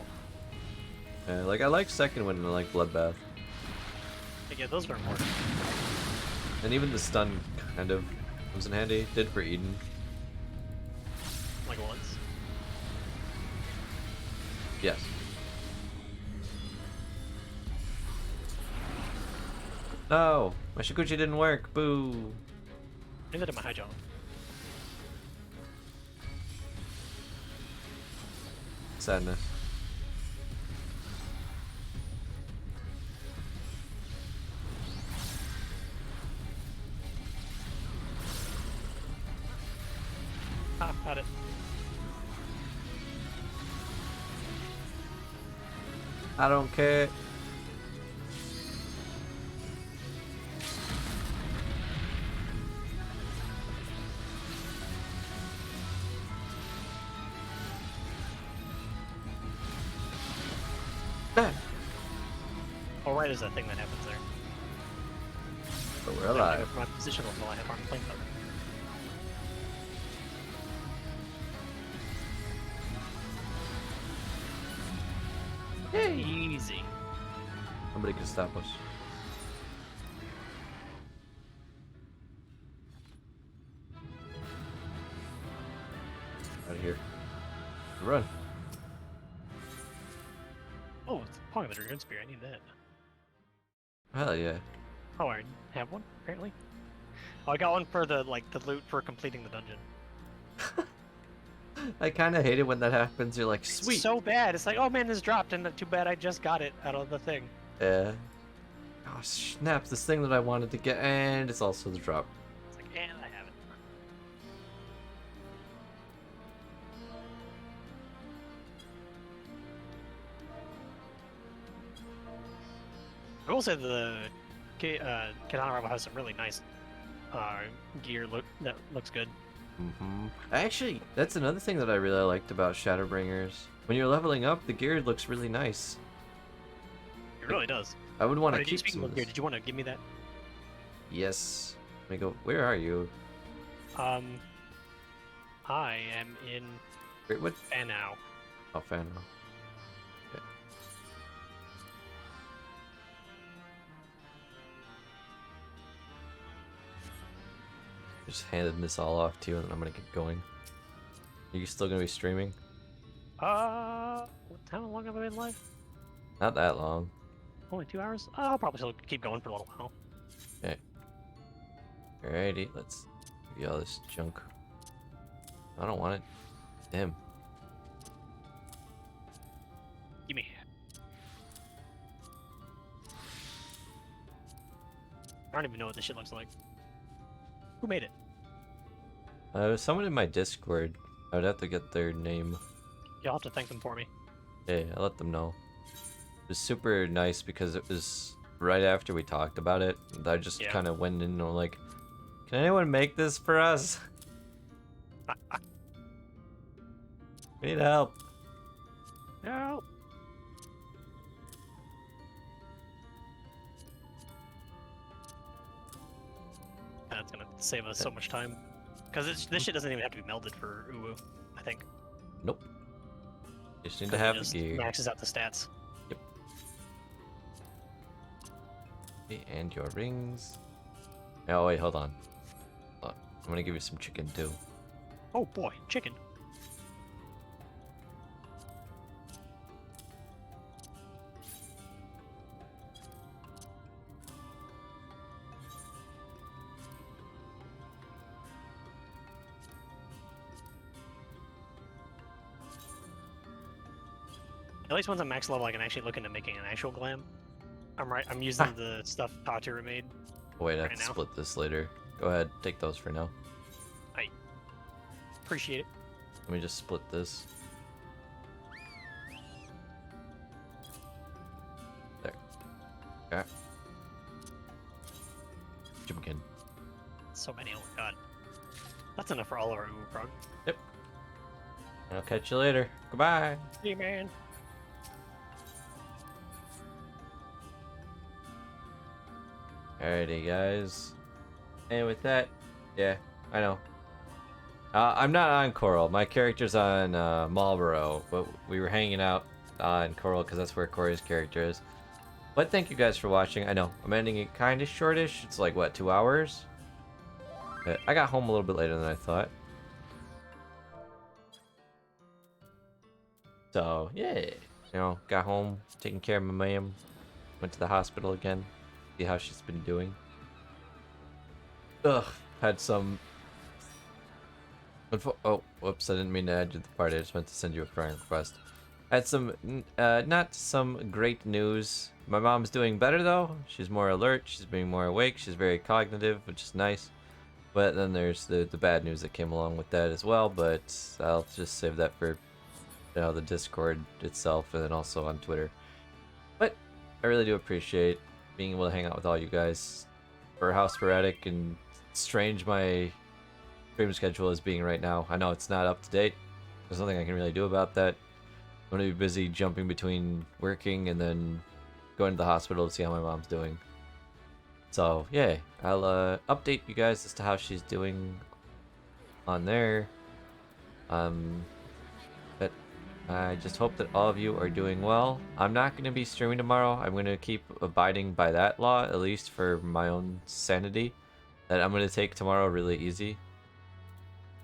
like I like second wind and I like bloodbath, Like, yeah, those are important. and even the stun kind of comes in handy. Did for Eden. Like once. Yes. No, my Shikuchi didn't work. Boo. Neither did my high jump. Sadness. Ah, got it. I don't care. Ah, Oh, right, there's that thing that happens there. but we're alive. My position will I have arm length up. Easy. Somebody can stop us. Out of here. Run. Oh, it's Pong of the Dragoon Spear. I need that. Hell yeah. Oh, I have one, apparently. Oh, I got one for the loot for completing the dungeon. I kind of hate it when that happens. You're like, It's sweet. so bad. It's like, oh man, this dropped, and too bad I just got it out of the thing. Yeah. Oh, snaps. This thing that I wanted to get, and it's also the drop. It's like, and I have it. I will say the Katana Rival has some really nice gear that looks good. Actually, that's another thing that I really liked about Shadowbringers. When you're leveling up, the gear looks really nice. It really does. I would want to But keep speaking some of of gear, this. did you want to give me that? Yes. Let me go. Where are you? I am in Wait, what? Fanau. Oh, Fano. Okay. Just handed this all off to you, and I'm gonna get going. Are you still gonna be streaming? How long have I been live? Not that long. Only 2 hours? I'll probably still keep going for a little while. Okay. Alrighty, let's give you all this junk. I don't want it. Damn. Gimme. I don't even know what this shit looks like. Who made it? Someone in my Discord. I would have to get their name. You'll have to thank them for me. Yeah, I'll let them know. It was super nice because it was right after we talked about it, I just Yeah. kind of went in and was like, can anyone make this for us? We need help. No. That's gonna save us so much time. Because this shit doesn't even have to be melded for Uwu, I think. Nope. Just need to 'Cause it have the just gear. maxes out the stats. Yep. Okay, and your rings. Oh wait, hold on. I'm gonna give you some chicken too. Oh boy, chicken. At least once I'm max level, I can actually look into making an actual glam. I'm using the stuff Tatu made. Wait, I have Right to now. split this later. Go ahead, take those for now. I appreciate it. Let me just split this. There. Okay. Jump again. So many, oh my god. That's enough for all of our Uwu prog. Yep. I'll catch you later. Goodbye. Hey man. Alrighty, guys. And with that, yeah, I know. I'm not on Coral. My character's on Marlboro, but we were hanging out on Coral because that's where Corey's character is. But thank you guys for watching. I know I'm ending it kind of shortish. It's like what, 2 hours? But I got home a little bit later than I thought. So yeah, you know, got home, taking care of my mom, went to the hospital again, see how she's been doing. Ugh, had some. Oh, whoops! I didn't mean to add you to the party. I just meant to send you a friend request. Had some, not some great news. My mom's doing better though. She's more alert. She's being more awake. She's very cognitive, which is nice. But then there's the bad news that came along with that as well. But I'll just save that for, you know, the Discord itself, and then also on Twitter. But I really do appreciate being able to hang out with all you guys. For how sporadic and strange my stream schedule is being right now. I know it's not up to date. There's nothing I can really do about that. I'm gonna be busy jumping between working and then going to the hospital to see how my mom's doing. So yeah, I'll update you guys as to how she's doing on there. But I just hope that all of you are doing well. I'm not gonna be streaming tomorrow. I'm gonna keep abiding by that law, at least for my own sanity. That I'm gonna take tomorrow really easy.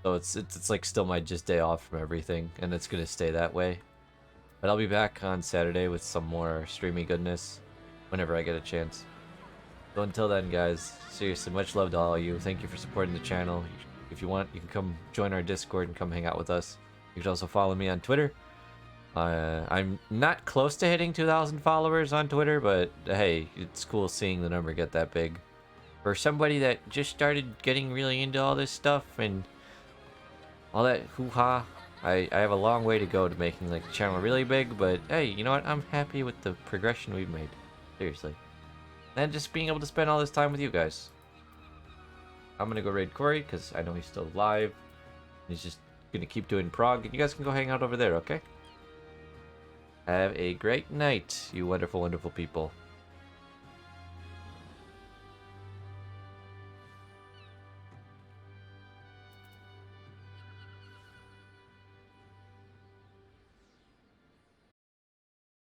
So it's like still my just day off from everything, and it's gonna stay that way. But I'll be back on Saturday with some more streamy goodness whenever I get a chance. So until then, guys, seriously, much love to all of you. Thank you for supporting the channel. If you want, you can come join our Discord and come hang out with us. You can also follow me on Twitter. I'm not close to hitting 2,000 followers on Twitter, but hey, it's cool seeing the number get that big. For somebody that just started getting really into all this stuff and all that hoo-ha, I have a long way to go to making like the channel really big, but hey, you know what? I'm happy with the progression we've made. Seriously. And just being able to spend all this time with you guys. I'm gonna go raid Corey, because I know he's still alive. He's just gonna keep doing prog, and you guys can go hang out over there, okay? Have a great night, you wonderful, wonderful people.